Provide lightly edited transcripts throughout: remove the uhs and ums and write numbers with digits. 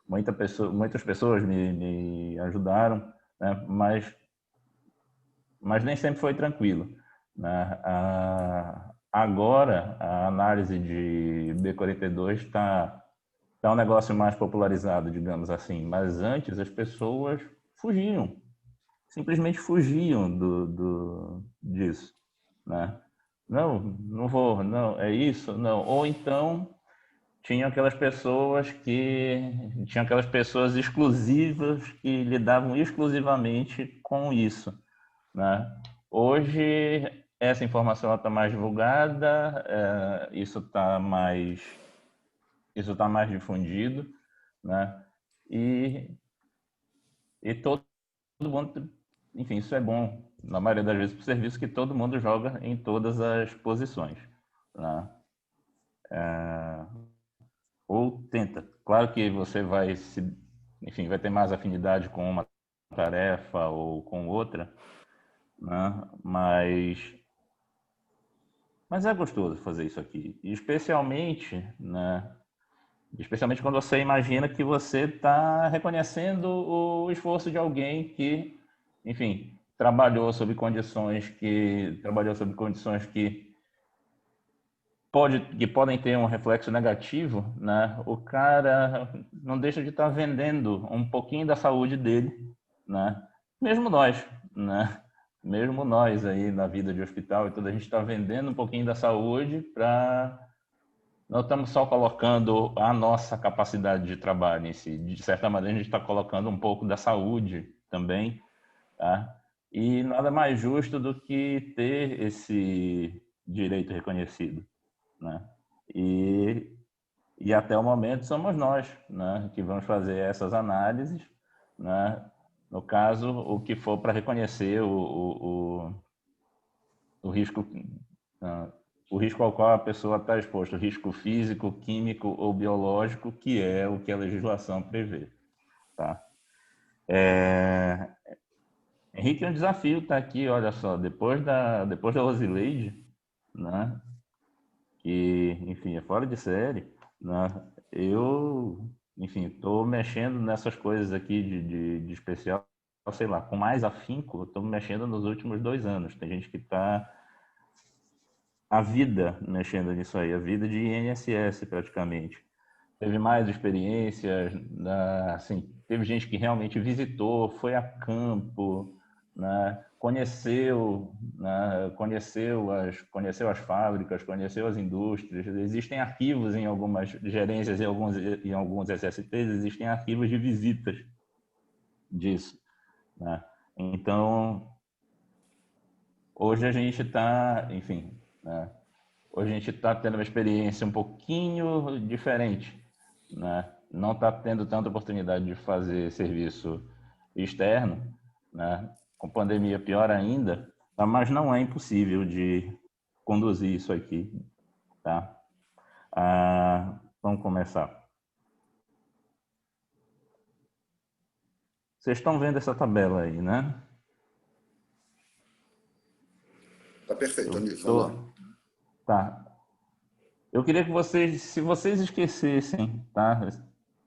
muitas pessoas me ajudaram, né? Mas nem sempre foi tranquilo, né? Agora, a análise de B42 tá um negócio mais popularizado, digamos assim, mas antes as pessoas fugiam, simplesmente fugiam disso, né? Não vou, não, é isso, não. Ou então tinham aquelas pessoas exclusivas que lidavam exclusivamente com isso, né? Hoje essa informação está mais divulgada, isso tá mais difundido, né? E, e todo mundo, enfim, isso é bom na maioria das vezes para o serviço que todo mundo joga em todas as posições, né? Ou tenta. Claro que você enfim, vai ter mais afinidade com uma tarefa ou com outra, né? Mas é gostoso fazer isso aqui, e especialmente, né? Especialmente quando você imagina que você está reconhecendo o esforço de alguém que, enfim, trabalhou sob condições que podem ter um reflexo negativo, né? O cara não deixa de estar vendendo um pouquinho da saúde dele, né? Mesmo nós, né? Mesmo nós aí na vida de hospital e tudo, a gente está vendendo um pouquinho da saúde para não estamos só colocando a nossa capacidade de trabalho em si. De certa maneira, a gente está colocando um pouco da saúde também, tá? E nada mais justo do que ter esse direito reconhecido, né? E, e até o momento somos nós, né, que vamos fazer essas análises, né? No caso, o que for para reconhecer o risco, uh, o risco ao qual a pessoa está exposta, o risco físico, químico ou biológico, que é o que a legislação prevê, tá? Henrique, é um desafio estar aqui, olha só, depois da Rosileide, né? Que, enfim, é fora de série, né? Eu, enfim, estou mexendo nessas coisas aqui de especial, sei lá, com mais afinco, estou mexendo nos últimos 2 anos. Tem gente que está a vida mexendo nisso aí, a vida de INSS praticamente. Teve mais experiências, né? Assim, teve gente que realmente visitou, foi a campo, né? Conheceu as fábricas, conheceu as indústrias. Existem arquivos em algumas gerências e em alguns SSTs, existem arquivos de visitas disso, né? Então, hoje a gente está, enfim, né? Hoje a gente está tendo uma experiência um pouquinho diferente, né? Não está tendo tanta oportunidade de fazer serviço externo, né? Com pandemia pior ainda, tá? Mas não é impossível de conduzir isso aqui, tá? Vamos começar. Vocês estão vendo essa tabela aí, né? Tá perfeito, Eu amigo. Vamos lá. tô, tá. Eu queria que vocês, se vocês esquecessem, tá?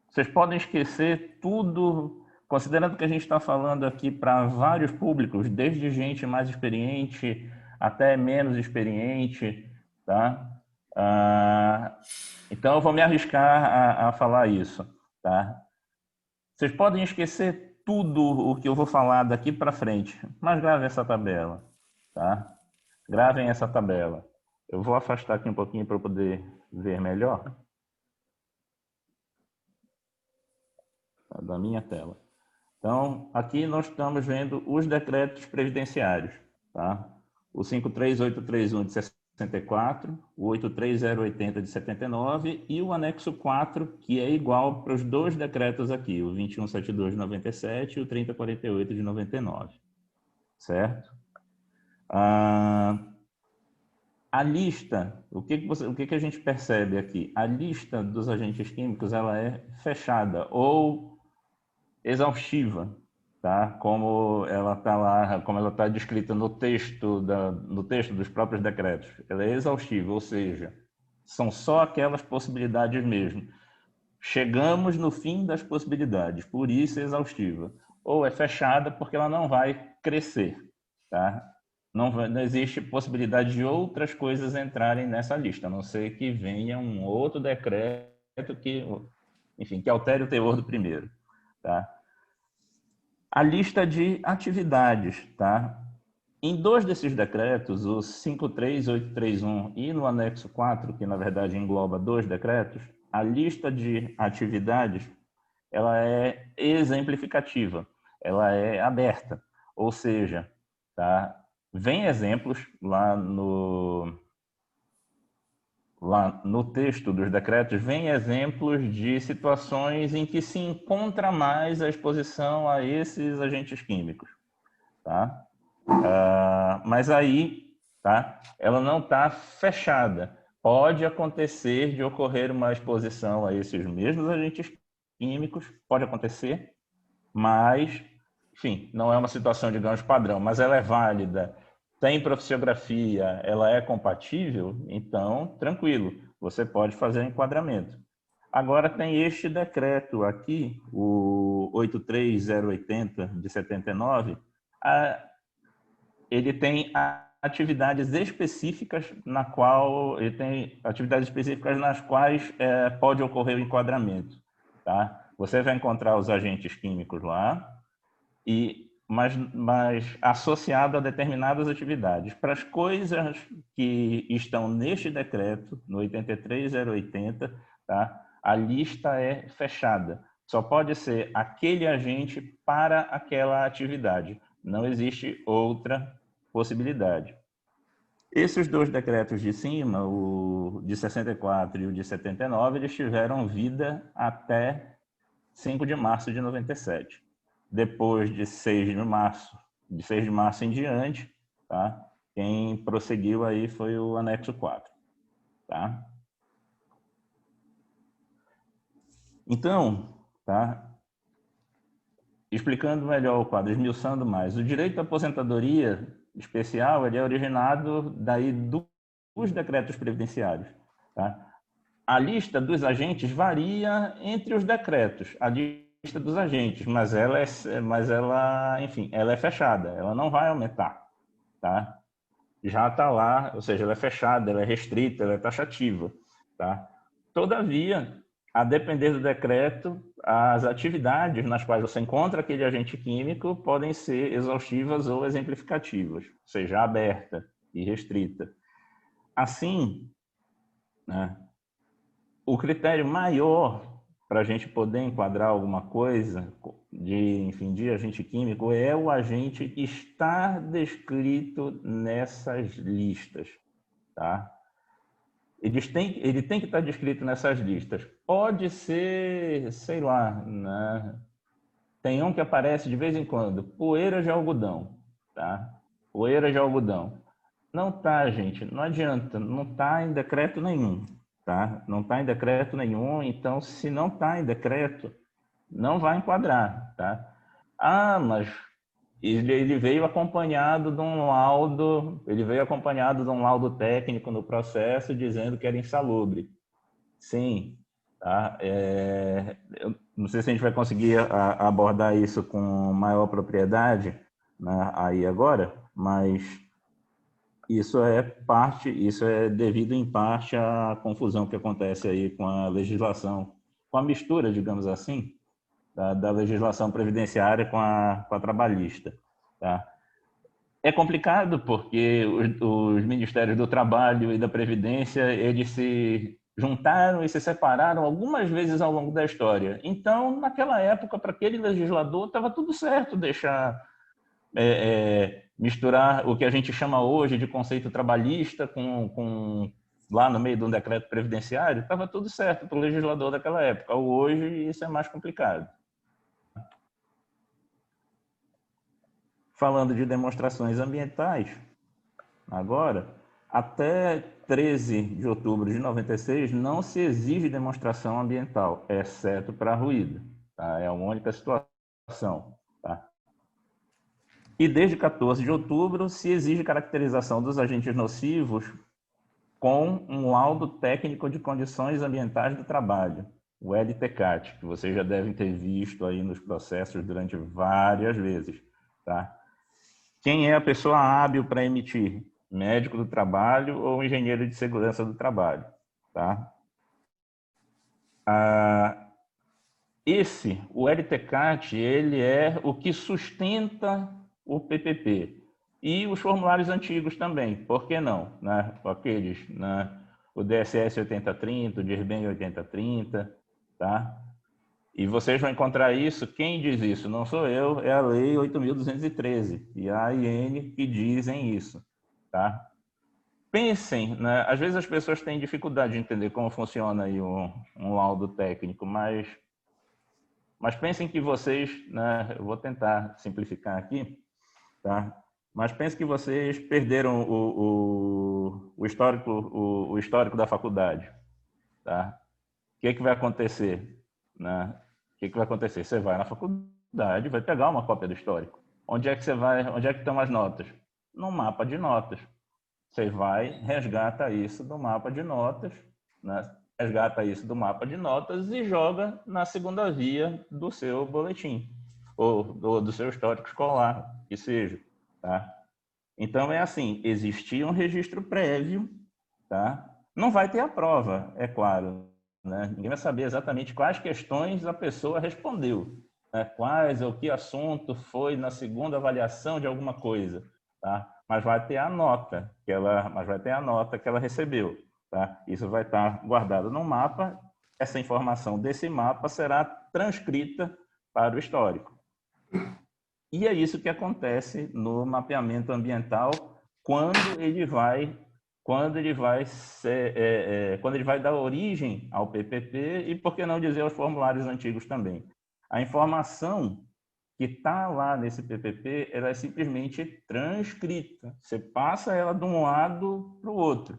Vocês podem esquecer tudo, considerando que a gente está falando aqui para vários públicos, desde gente mais experiente até menos experiente, tá? Então eu vou me arriscar a falar isso, tá? Vocês podem esquecer tudo o que eu vou falar daqui para frente, mas gravem essa tabela, tá? Gravem essa tabela. Eu vou afastar aqui um pouquinho para eu poder ver melhor, tá? Da minha tela. Então, aqui nós estamos vendo os decretos previdenciários, tá? O 53831 de 64, o 83080 de 79 e o anexo 4, que é igual para os dois decretos aqui, o 2172 de 97 e o 3048 de 99, certo? A lista, o que a gente percebe aqui? A lista dos agentes químicos, ela é fechada ou exaustiva, tá? Como ela está lá, como ela está descrita no texto dos próprios decretos. Ela é exaustiva, ou seja, são só aquelas possibilidades mesmo. chegamos no fim das possibilidades, por isso é exaustiva. Ou é fechada porque ela não vai crescer, tá? Não existe possibilidade de outras coisas entrarem nessa lista, a não ser que venha um outro decreto que, enfim, que altere o teor do primeiro, tá? A lista de atividades, tá? Em dois desses decretos, o 53831 e no anexo 4, que na verdade engloba dois decretos, a lista de atividades ela é exemplificativa, ela é aberta, ou seja, tá? Vem exemplos lá no texto dos decretos, vem exemplos de situações em que se encontra mais a exposição a esses agentes químicos, tá? Mas aí, tá? Ela não está fechada. Pode acontecer de ocorrer uma exposição a esses mesmos agentes químicos, pode acontecer, mas, enfim, não é uma situação, digamos, padrão, mas ela é válida, tem profissiografia, ela é compatível, então, tranquilo, você pode fazer o enquadramento. Agora tem este decreto aqui, o 83080 de 79, ele tem atividades específicas nas quais pode ocorrer o enquadramento, tá? Você vai encontrar os agentes químicos lá mas associado a determinadas atividades. Para as coisas que estão neste decreto, no 83080, tá? A lista é fechada. Só pode ser aquele agente para aquela atividade. Não existe outra possibilidade. Esses dois decretos de cima, o de 64 e o de 79, eles tiveram vida até 5 de março de 97. Depois de 6 de março em diante, tá? Quem prosseguiu aí foi o anexo 4, tá? Então, tá? Explicando melhor o quadro, esmiuçando mais, o direito à aposentadoria especial ele é originado daí dos decretos previdenciários, tá? A lista dos agentes varia entre os decretos, a lista dos agentes, mas ela, enfim, ela é fechada, ela não vai aumentar, tá? Já está lá, ou seja, ela é fechada, ela é restrita, ela é taxativa, tá? Todavia, a depender do decreto, as atividades nas quais você encontra aquele agente químico podem ser exaustivas ou exemplificativas, ou seja, aberta e restrita. Assim, né, o critério maior para a gente poder enquadrar alguma coisa de agente químico é o agente estar descrito nessas listas, tá? Ele tem que estar descrito nessas listas. Pode ser, sei lá, né? Tem um que aparece de vez em quando, poeira de algodão, tá? Poeira de algodão. Não tá, gente, não adianta, não tá em decreto nenhum, tá? Não tá em decreto nenhum, então se não tá em decreto, não vai enquadrar, tá? Ah, mas ele veio acompanhado de um laudo, ele veio acompanhado de um laudo técnico no processo dizendo que era insalubre. Sim, tá? Eu não sei se a gente vai conseguir abordar isso com maior propriedade, né, aí agora, mas isso é devido em parte à confusão que acontece aí com a legislação, com a mistura, digamos assim, da legislação previdenciária com a trabalhista, tá? É complicado porque os ministérios do Trabalho e da Previdência, eles se juntaram e se separaram algumas vezes ao longo da história. Então, naquela época, para aquele legislador, estava tudo certo deixar misturar o que a gente chama hoje de conceito trabalhista com lá no meio de um decreto previdenciário, estava tudo certo para o legislador daquela época. Hoje, isso é mais complicado. Falando de demonstrações ambientais, agora, até 13 de outubro de 96, não se exige demonstração ambiental, exceto para ruído. Tá? É a única situação. Tá? E desde 14 de outubro se exige caracterização dos agentes nocivos com um laudo técnico de condições ambientais do trabalho. o LTCAT, que vocês já devem ter visto aí nos processos durante várias vezes, tá? Quem é a pessoa hábil para emitir? Médico do trabalho ou engenheiro de segurança do trabalho, tá? O LTCAT, ele é o que sustenta o PPP. E os formulários antigos também, por que não? Né? Aqueles, né? O DSS 8030, o DIRBEM 8030, tá? E vocês vão encontrar isso, quem diz isso? Não sou eu, é a Lei 8.213 e a AIN que dizem isso, tá? Pensem, né? Às vezes as pessoas têm dificuldade de entender como funciona aí um laudo técnico, mas pensem que vocês, né, eu vou tentar simplificar aqui, tá? Mas pensem que vocês perderam o histórico da faculdade, tá? O que vai acontecer, né? O que vai acontecer? Você vai na faculdade, vai pegar uma cópia do histórico. Onde é que você vai? Onde é que estão as notas? No mapa de notas. Você vai, resgata isso do mapa de notas, né? Resgata isso do mapa de notas e joga na segunda via do seu boletim, ou do seu histórico escolar, que seja. Tá? Então, é assim, existia um registro prévio, tá? Não vai ter a prova, é claro. Né? Ninguém vai saber exatamente quais questões a pessoa respondeu, né? Quais ou que assunto foi na segunda avaliação de alguma coisa, tá? Mas vai ter a nota que ela recebeu, tá? Isso vai estar guardado no mapa. Essa informação desse mapa será transcrita para o histórico. E é isso que acontece no mapeamento ambiental quando ele vai quando ele vai dar origem ao PPP e, por que não dizer, aos formulários antigos também. A informação que está lá nesse PPP, ela é simplesmente transcrita. Você passa ela de um lado para o outro.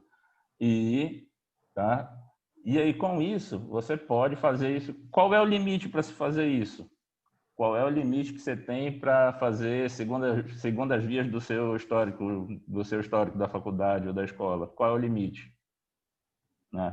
E, tá? E aí, com isso, você pode fazer isso. Qual é o limite para se fazer isso? Qual é o limite que você tem para fazer segundas vias do seu histórico da faculdade ou da escola? Qual é o limite? Né?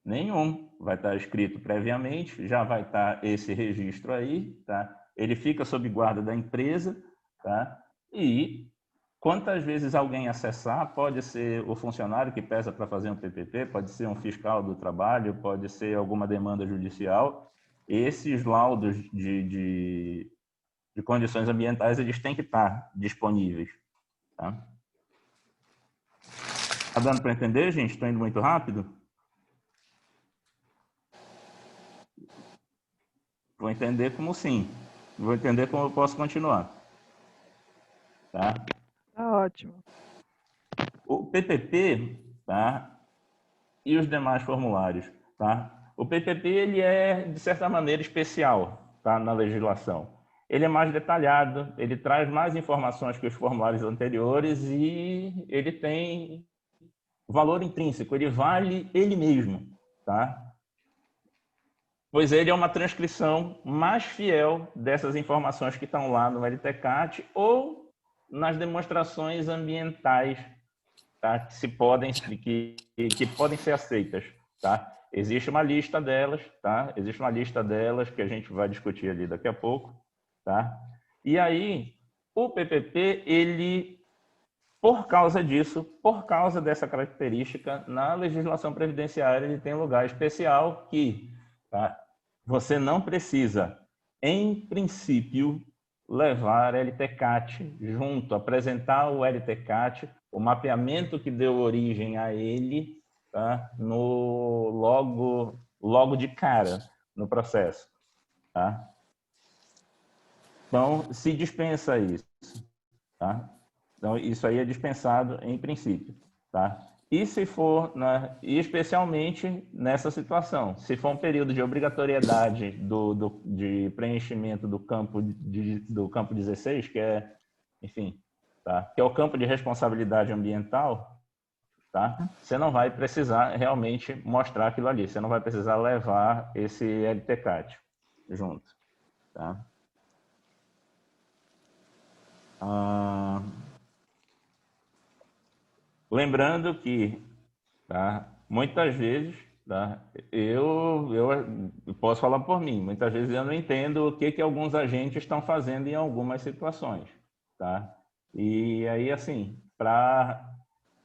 Nenhum. Vai estar escrito previamente, já vai estar esse registro aí, tá? Ele fica sob guarda da empresa, tá? E quantas vezes alguém acessar, pode ser o funcionário que peça para fazer um PPP, pode ser um fiscal do trabalho, pode ser alguma demanda judicial. Esses laudos de condições ambientais, eles têm que estar disponíveis. Tá, tá dando para entender, gente? Estou indo muito rápido? Vou entender como sim. Vou entender como eu posso continuar. Tá? Tá ótimo. O PPP, tá? E os demais formulários, tá? O PPP, ele é, de certa maneira, especial, tá? Na legislação. Ele é mais detalhado, ele traz mais informações que os formulários anteriores e ele tem valor intrínseco, ele vale ele mesmo, tá? Pois ele é uma transcrição mais fiel dessas informações que estão lá no LTCAT ou nas demonstrações ambientais, tá? Que podem ser aceitas. Tá? Existe uma lista delas, tá? Existe uma lista delas que a gente vai discutir ali daqui a pouco. Tá? E aí, o PPP, ele, por causa disso, por causa dessa característica, na legislação previdenciária, ele tem lugar especial que, tá? Você não precisa, em princípio, levar LTCAT junto, apresentar o LTCAT, o mapeamento que deu origem a ele, tá? Logo de cara no processo. Tá? Então, se dispensa isso. Tá? Então, isso aí é dispensado em princípio. Tá? E se for, né, e especialmente nessa situação, se for um período de obrigatoriedade de preenchimento do campo 16, que é, enfim, tá? Que é o campo de responsabilidade ambiental, tá? Você não vai precisar realmente mostrar aquilo ali, você não vai precisar levar esse LTCAT junto. Tá? Lembrando que, tá, muitas vezes, Tá? Eu posso falar por mim, muitas vezes eu não entendo o que alguns agentes estão fazendo em algumas situações. Tá? E aí, assim,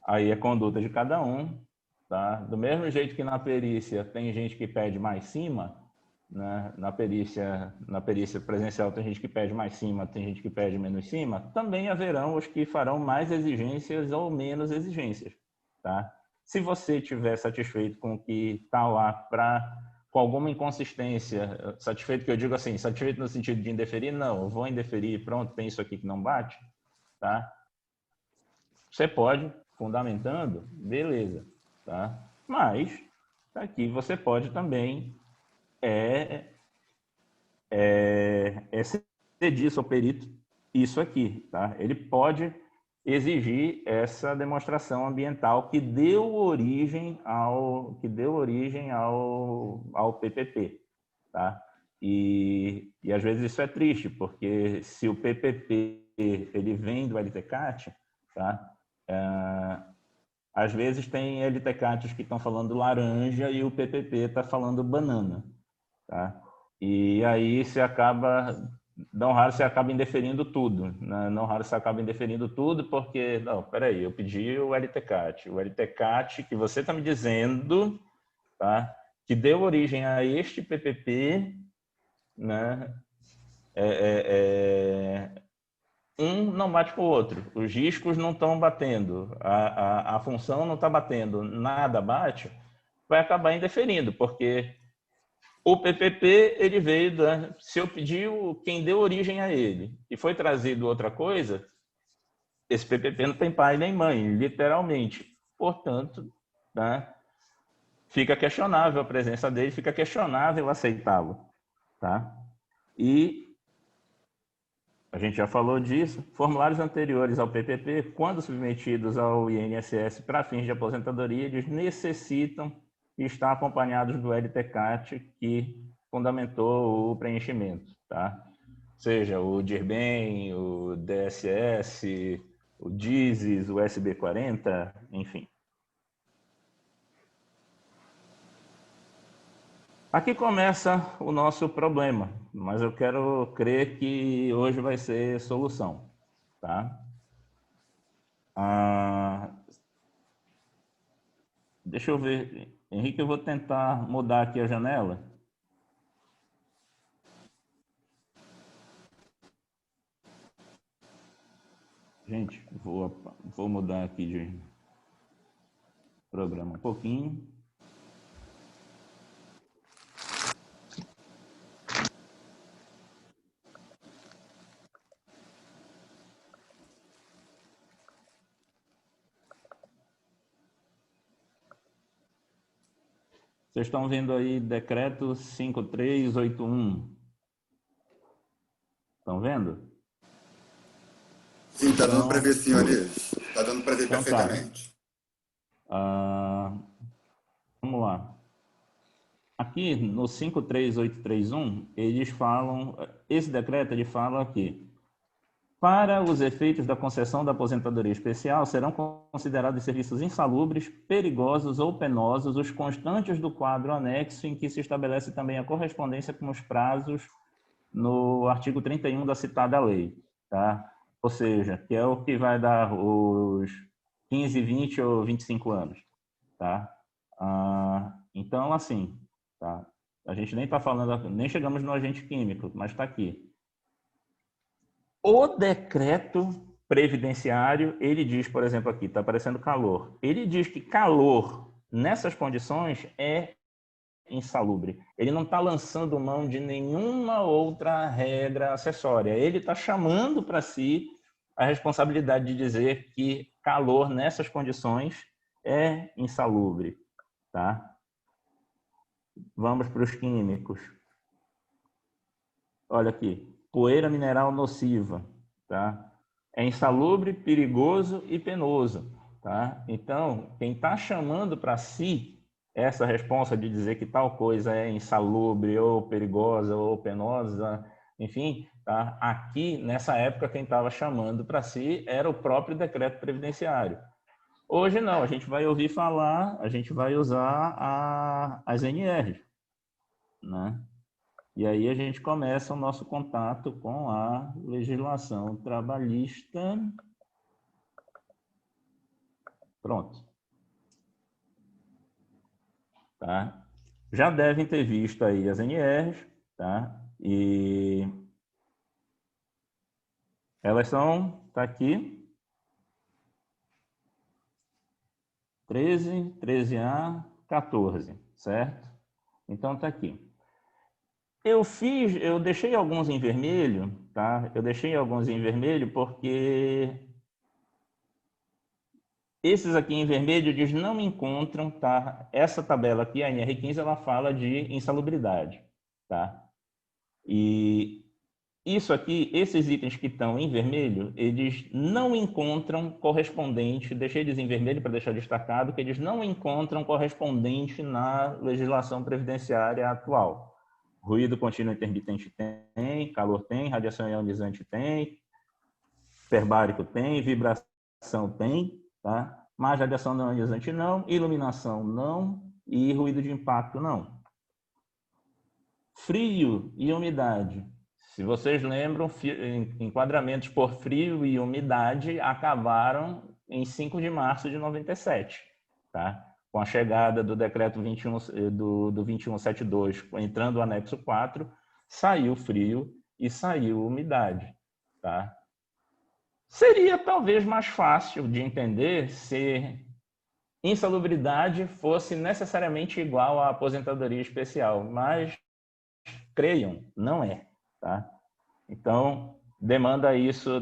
aí é conduta de cada um. Tá? Do mesmo jeito que na perícia tem gente que pede mais cima, né? Na perícia presencial tem gente que pede mais cima, tem gente que pede menos cima, também haverão os que farão mais exigências ou menos exigências. Tá? Se você estiver satisfeito com o que está lá com alguma inconsistência, satisfeito que eu digo assim, satisfeito no sentido de indeferir, não, eu vou indeferir, pronto, tem isso aqui que não bate, tá? Você pode, fundamentando, beleza, tá? Mas aqui você pode também cedir ao perito isso aqui, tá? Ele pode exigir essa demonstração ambiental que deu origem ao PPP, tá? E às vezes isso é triste, porque se o PPP ele vem do LTCAT, tá? Às vezes tem LTCATs que estão falando laranja e o PPP está falando banana, tá? E aí você acaba, não raro você acaba indeferindo tudo, né? Não raro você acaba indeferindo tudo porque, não, peraí, eu pedi o LTCAT que você está me dizendo, tá? Que deu origem a este PPP, né? Um não bate com o outro, os riscos não estão batendo, a função não está batendo, nada bate, vai acabar indeferindo, porque o PPP, ele veio se eu pedir quem deu origem a ele e foi trazido outra coisa, esse PPP não tem pai nem mãe, literalmente. Portanto, né, fica questionável a presença dele, fica questionável aceitá-lo. Tá? E a gente já falou disso, formulários anteriores ao PPP, quando submetidos ao INSS para fins de aposentadoria, eles necessitam estar acompanhados do LTCAT que fundamentou o preenchimento, tá? Seja o DIRBEM, o DSS, o DISES, o SB40, enfim. Aqui começa o nosso problema, mas eu quero crer que hoje vai ser solução, tá? Deixa eu ver, Henrique, eu vou tentar mudar aqui a janela. Gente, vou mudar aqui de programa um pouquinho. Vocês estão vendo aí decreto 5381. Estão vendo? Sim, está dando para ver, senhores. Está dando para ver Então tá. perfeitamente. Vamos lá. Aqui no 53831, eles falam, esse decreto ele fala aqui, para os efeitos da concessão da aposentadoria especial, serão considerados serviços insalubres, perigosos ou penosos os constantes do quadro anexo em que se estabelece também a correspondência com os prazos no artigo 31 da citada lei, tá? Ou seja, que é o que vai dar os 15, 20 ou 25 anos, tá? Então, assim, tá? A gente nem está falando, nem chegamos no agente químico, mas está aqui. O decreto previdenciário, ele diz, por exemplo, aqui, está aparecendo calor. Ele diz que calor, nessas condições, é insalubre. Ele não está lançando mão de nenhuma outra regra acessória. Ele está chamando para si a responsabilidade de dizer que calor, nessas condições, é insalubre. Tá? Vamos para os químicos. Olha aqui, poeira mineral nociva, tá? É insalubre, perigoso e penoso, tá? Então, quem está chamando para si essa responsa de dizer que tal coisa é insalubre ou perigosa ou penosa, enfim, tá? Aqui, nessa época, quem estava chamando para si era o próprio decreto previdenciário. Hoje não, a gente vai ouvir falar, a gente vai usar as NRs, né? E aí a gente começa o nosso contato com a legislação trabalhista. Pronto. Tá? Já devem ter visto aí as NRs, tá? E elas são, tá aqui, 13, 13A, 14, certo? Então tá aqui. Eu deixei alguns em vermelho, tá? Eu deixei alguns em vermelho porque esses aqui em vermelho eles não encontram, tá? Essa tabela aqui, a NR15, ela fala de insalubridade, tá? E isso aqui, esses itens que estão em vermelho, eles não encontram correspondente, deixei eles em vermelho para deixar destacado, que eles não encontram correspondente na legislação previdenciária atual. Ruído contínuo intermitente tem, calor tem, radiação ionizante tem, hiperbárico tem, vibração tem, tá? Mas radiação não ionizante não, iluminação não e ruído de impacto não. Frio e umidade. Se vocês lembram, enquadramentos por frio e umidade acabaram em 5 de março de 97, tá? Com a chegada do decreto 2172, entrando o anexo 4, saiu frio e saiu umidade, tá? Seria talvez mais fácil de entender se insalubridade fosse necessariamente igual à aposentadoria especial, mas creiam, não é, tá? Então, isso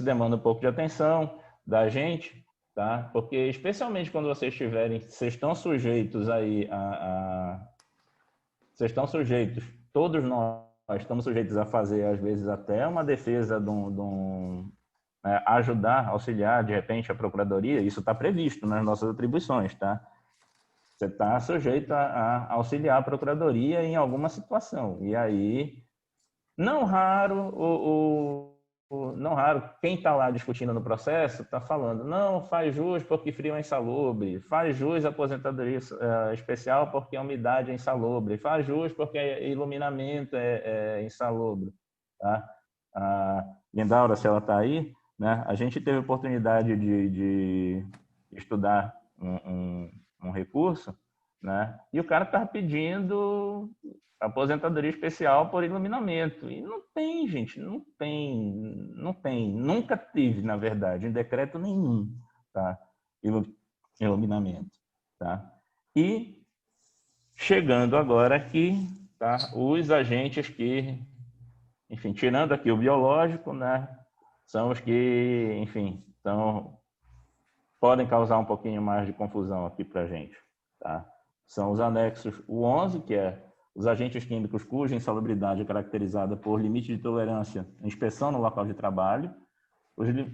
demanda um pouco de atenção da gente, tá? Porque especialmente quando vocês estão sujeitos aí vocês estão sujeitos, todos nós estamos sujeitos a fazer às vezes até uma defesa ajudar, auxiliar de repente a procuradoria, isso está previsto nas nossas atribuições, tá? Você está sujeito a auxiliar a procuradoria em alguma situação. E aí, não raro, não raro quem está lá discutindo no processo está falando, não, faz jus porque frio é insalubre, faz jus a aposentadoria especial porque a umidade é insalubre, faz jus porque iluminamento é insalubre. Tá? A Lindaura, se ela está aí, né, a gente teve a oportunidade de estudar um recurso, né, e o cara estava pedindo aposentadoria especial por iluminamento. E não tem, gente, não tem. Nunca tive, na verdade, em decreto nenhum, tá? Iluminamento, tá? E chegando agora aqui, tá? Os agentes que, enfim, tirando aqui o biológico, né? São os que, enfim, podem causar um pouquinho mais de confusão aqui para a gente, tá? São os anexos, o 11, que é os agentes químicos cuja insalubridade é caracterizada por limite de tolerância à inspeção no local de trabalho,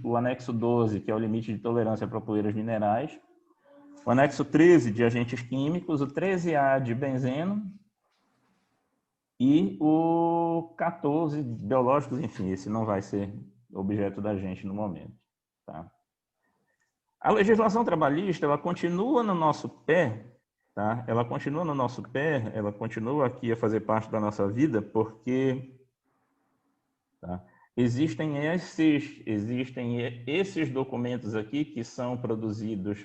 o anexo 12, que é o limite de tolerância para poeiras minerais, o anexo 13 de agentes químicos, o 13A de benzeno e o 14 biológicos, enfim, esse não vai ser objeto da gente no momento, tá? A legislação trabalhista, ela continua no nosso pé, tá? Ela continua no nosso pé, ela continua aqui a fazer parte da nossa vida, porque tá? Existem esses documentos aqui que são produzidos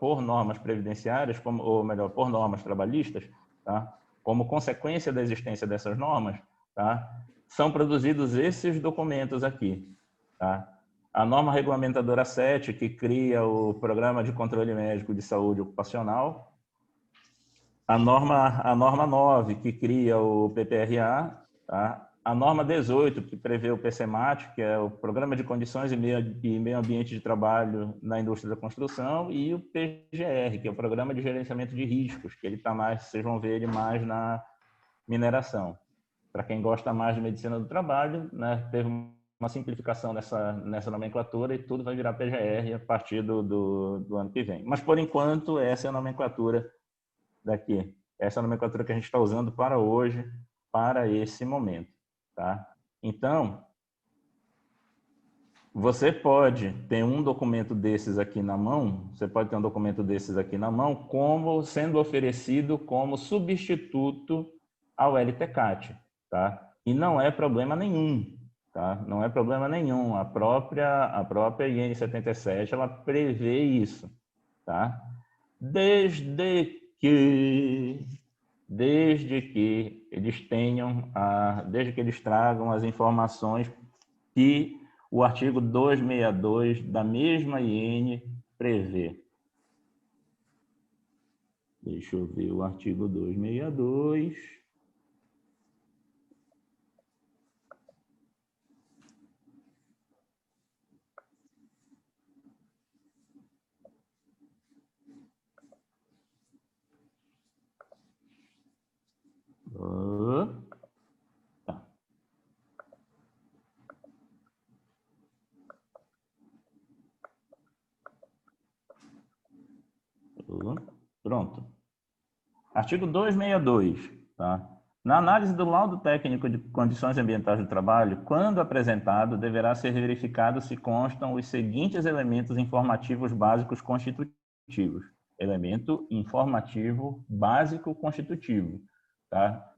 por normas previdenciárias, ou melhor, por normas trabalhistas, tá? Como consequência da existência dessas normas, tá? São produzidos esses documentos aqui, tá? A norma regulamentadora 7, que cria o Programa de Controle Médico de Saúde Ocupacional, a norma 9, que cria o PPRA, tá? A norma 18, que prevê o PCMAT, que é o Programa de Condições e Meio Ambiente de Trabalho na Indústria da Construção, e o PGR, que é o Programa de Gerenciamento de Riscos, que ele está mais, vocês vão ver ele mais na mineração. Para quem gosta mais de medicina do trabalho, né, teve uma simplificação nessa nomenclatura e tudo vai virar PGR a partir do ano que vem. Mas, por enquanto, essa é a nomenclatura daqui. Essa é a nomenclatura que a gente está usando para hoje, para esse momento. Tá? Então, Você pode ter um documento desses aqui na mão, você pode ter um documento desses aqui na mão, como sendo oferecido como substituto ao LTCAT, tá? E não é problema nenhum, tá? Não é problema nenhum. A própria IN 77, ela prevê isso, tá? Desde que desde que eles tragam as informações que o artigo 262 da mesma IN prevê. Deixa eu ver o artigo 262. Tá. Pronto. Artigo 262, tá? Na análise do laudo técnico de condições ambientais do trabalho, quando apresentado, deverá ser verificado se constam os seguintes elementos informativos básicos constitutivos. Elemento informativo básico constitutivo, tá?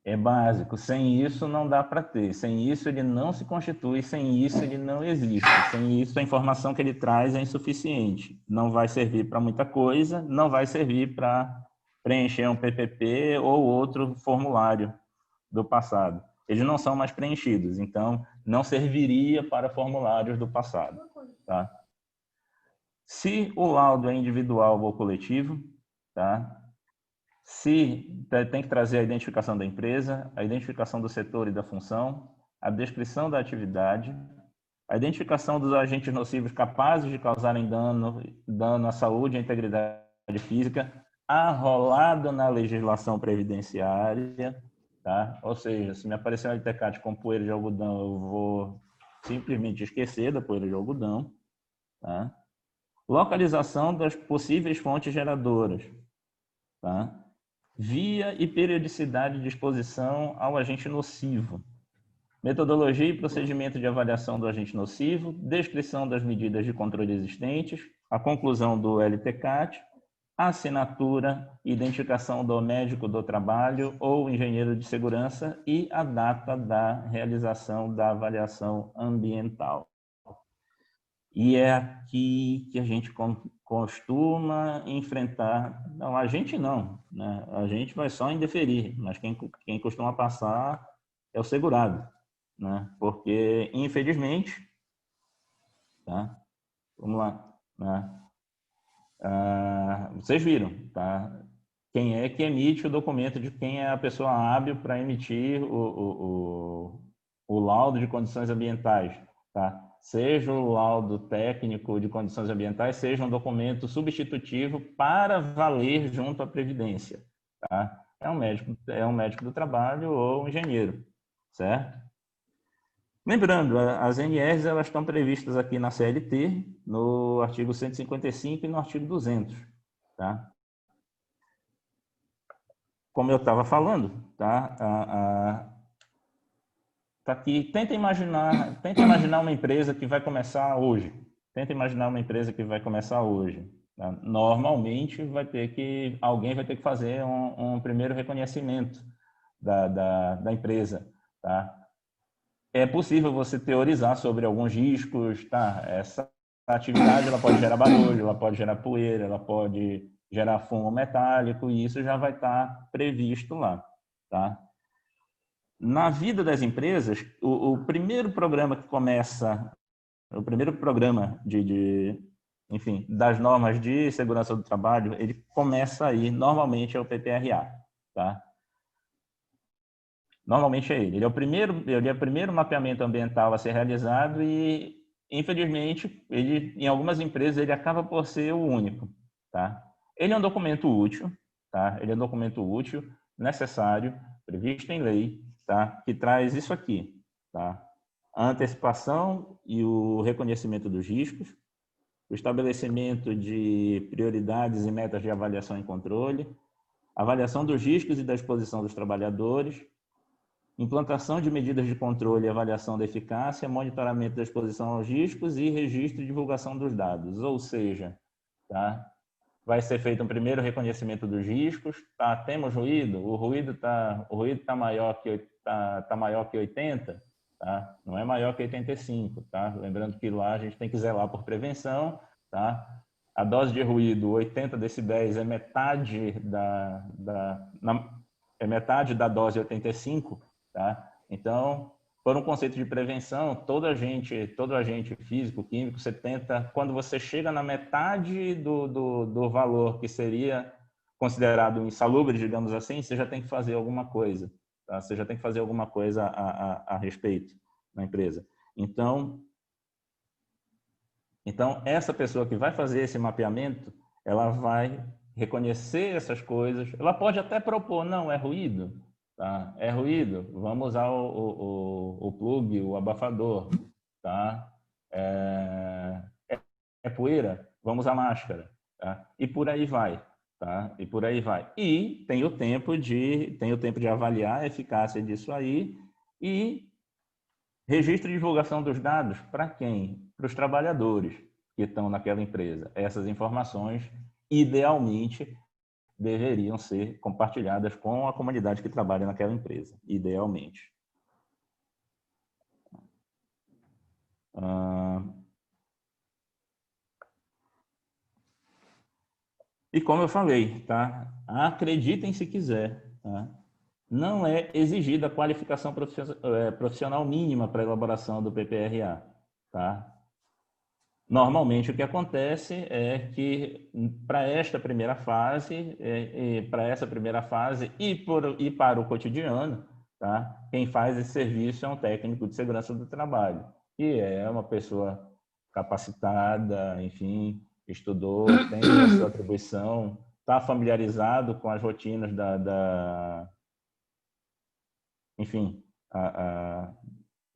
É básico. Sem isso não dá para ter. Sem isso ele não se constitui, sem isso ele não existe. Sem isso a informação que ele traz é insuficiente. Não vai servir para muita coisa, não vai servir para preencher um PPP ou outro formulário do passado. Eles não são mais preenchidos, então não serviria para formulários do passado, tá? Se o laudo é individual ou coletivo, tá? Se tem que trazer a identificação da empresa, a identificação do setor e da função, a descrição da atividade, a identificação dos agentes nocivos capazes de causarem dano à saúde e à integridade física, arrolado na legislação previdenciária, tá? Ou seja, se me aparecer um LTCAT com poeira de algodão, eu vou simplesmente esquecer da poeira de algodão, tá? Localização das possíveis fontes geradoras, tá? Via e periodicidade de exposição ao agente nocivo, metodologia e procedimento de avaliação do agente nocivo, descrição das medidas de controle existentes, a conclusão do LTCAT, assinatura, identificação do médico do trabalho ou engenheiro de segurança e a data da realização da avaliação ambiental. E é aqui que a gente costuma enfrentar, não, a gente não, né? A gente vai só indeferir, mas quem costuma passar é o segurado, né? Porque, infelizmente, tá? Vamos lá, né? Vocês viram, tá? Quem é que emite o documento de quem é a pessoa hábil para emitir o laudo de condições ambientais, tá? Seja o laudo técnico de condições ambientais, seja um documento substitutivo para valer junto à Previdência, tá? É um médico do trabalho ou um engenheiro, certo? Lembrando, as NRs elas estão previstas aqui na CLT, no artigo 155 e no artigo 200, tá? Como eu estava falando, tá? Tá aqui, tenta imaginar uma empresa que vai começar hoje. Tenta imaginar uma empresa que vai começar hoje. Tá? Normalmente alguém vai ter que fazer um primeiro reconhecimento da empresa, tá? É possível você teorizar sobre alguns riscos, tá? Essa atividade ela pode gerar barulho, ela pode gerar poeira, ela pode gerar fumo metálico, e isso já vai estar previsto lá, tá? Na vida das empresas, o primeiro programa que começa, o primeiro programa enfim, das normas de segurança do trabalho, ele começa aí, normalmente é o PPRA, tá? Normalmente é ele. Ele é o primeiro mapeamento ambiental a ser realizado e, infelizmente, em algumas empresas, ele acaba por ser o único, tá? Ele é um documento útil, tá? Ele é um documento útil, necessário, previsto em lei, tá? Que traz isso aqui, tá? A antecipação e o reconhecimento dos riscos, o estabelecimento de prioridades e metas de avaliação e controle, avaliação dos riscos e da exposição dos trabalhadores, implantação de medidas de controle e avaliação da eficácia, monitoramento da exposição aos riscos e registro e divulgação dos dados. Ou seja, tá? Vai ser feito um primeiro reconhecimento dos riscos. Tá? Temos ruído? O ruído tá maior que 80? Tá? Não é maior que 85. Tá? Lembrando que lá a gente tem que zelar por prevenção. Tá? A dose de ruído, 80 decibéis, é metade é metade da dose 85. Tá? Então, por um conceito de prevenção, todo agente físico, químico, você tenta, quando você chega na metade do valor que seria considerado insalubre, digamos assim, você já tem que fazer alguma coisa. Tá? Você já tem que fazer alguma coisa a respeito na empresa. Então, essa pessoa que vai fazer esse mapeamento, ela vai reconhecer essas coisas. Ela pode até propor, não, é ruído. Tá? É ruído, vamos usar o plug, o abafador. Tá? É poeira, vamos usar máscara. Tá? E por aí vai. Tá? E por aí vai. E tem o tempo de avaliar a eficácia disso aí e registro e divulgação dos dados para quem? Para os trabalhadores que estão naquela empresa. Essas informações, idealmente, deveriam ser compartilhadas com a comunidade que trabalha naquela empresa, idealmente. E como eu falei, tá? Acreditem se quiser, tá? Não é exigida a qualificação profissional mínima para a elaboração do PPRA, tá? Normalmente o que acontece é que para esta primeira fase, e para o cotidiano, tá? Quem faz esse serviço é um técnico de segurança do trabalho, que é uma pessoa capacitada, enfim, estudou, tem a sua atribuição, está familiarizado com as rotinas enfim,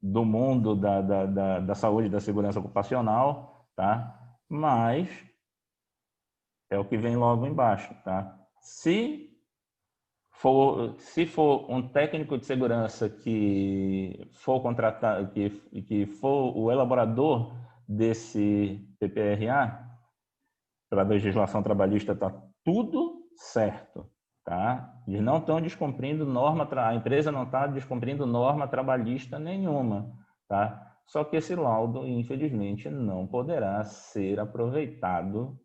do mundo da saúde e da segurança ocupacional, tá? Mas é o que vem logo embaixo, tá? Se for um técnico de segurança que for contratado, que for o elaborador desse PPRA, pela legislação trabalhista está tudo certo, tá? Eles não estão descumprindo norma, a empresa não está descumprindo norma trabalhista nenhuma, tá? Só que esse laudo, infelizmente, não poderá ser aproveitado,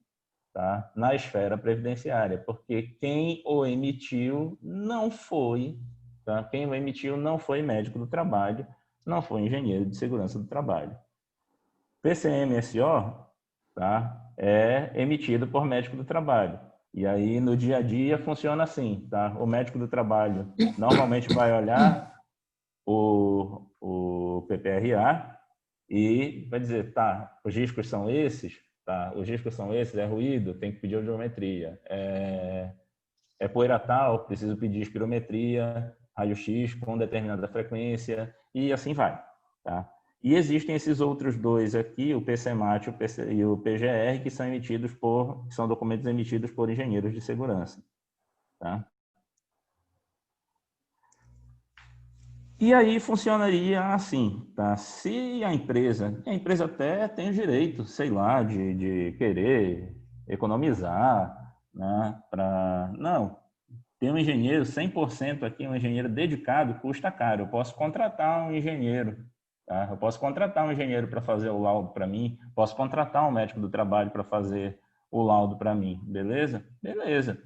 tá, na esfera previdenciária, porque quem o emitiu não foi, tá? Quem o emitiu não foi médico do trabalho, não foi engenheiro de segurança do trabalho. PCMSO, tá, é emitido por médico do trabalho. E aí, no dia a dia, funciona assim, tá? O médico do trabalho normalmente vai olhar o PPRA e vai dizer, tá, os riscos são esses, tá? Os riscos são esses, é ruído, tem que pedir audiometria. É poeira tal, preciso pedir espirometria, raio-x com determinada frequência, e assim vai, tá? E existem esses outros dois aqui, o PCMAT e o PGR, que são documentos emitidos por engenheiros de segurança, tá? E aí funcionaria assim, tá? Se a empresa até tem o direito, sei lá, de querer economizar, né? Não, tem um engenheiro 100% aqui, um engenheiro dedicado, custa caro. Eu posso contratar um engenheiro, tá? Eu posso contratar um engenheiro para fazer o laudo para mim, posso contratar um médico do trabalho para fazer o laudo para mim, beleza? Beleza.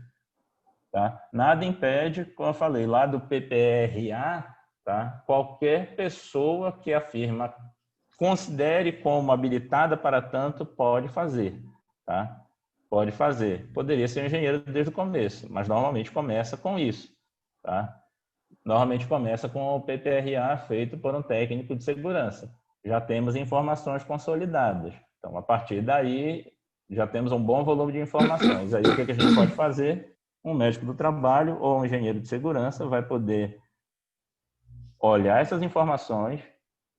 Tá? Nada impede, como eu falei, lá do PPRA, tá? Qualquer pessoa que afirma, considere como habilitada para tanto, pode fazer. Tá? Pode fazer. Poderia ser um engenheiro desde o começo, mas normalmente começa com isso. Tá? Normalmente começa com o PPRA feito por um técnico de segurança. Já temos informações consolidadas. Então, a partir daí, já temos um bom volume de informações. Aí, o que a gente pode fazer? Um médico do trabalho ou um engenheiro de segurança vai poder olhar essas informações,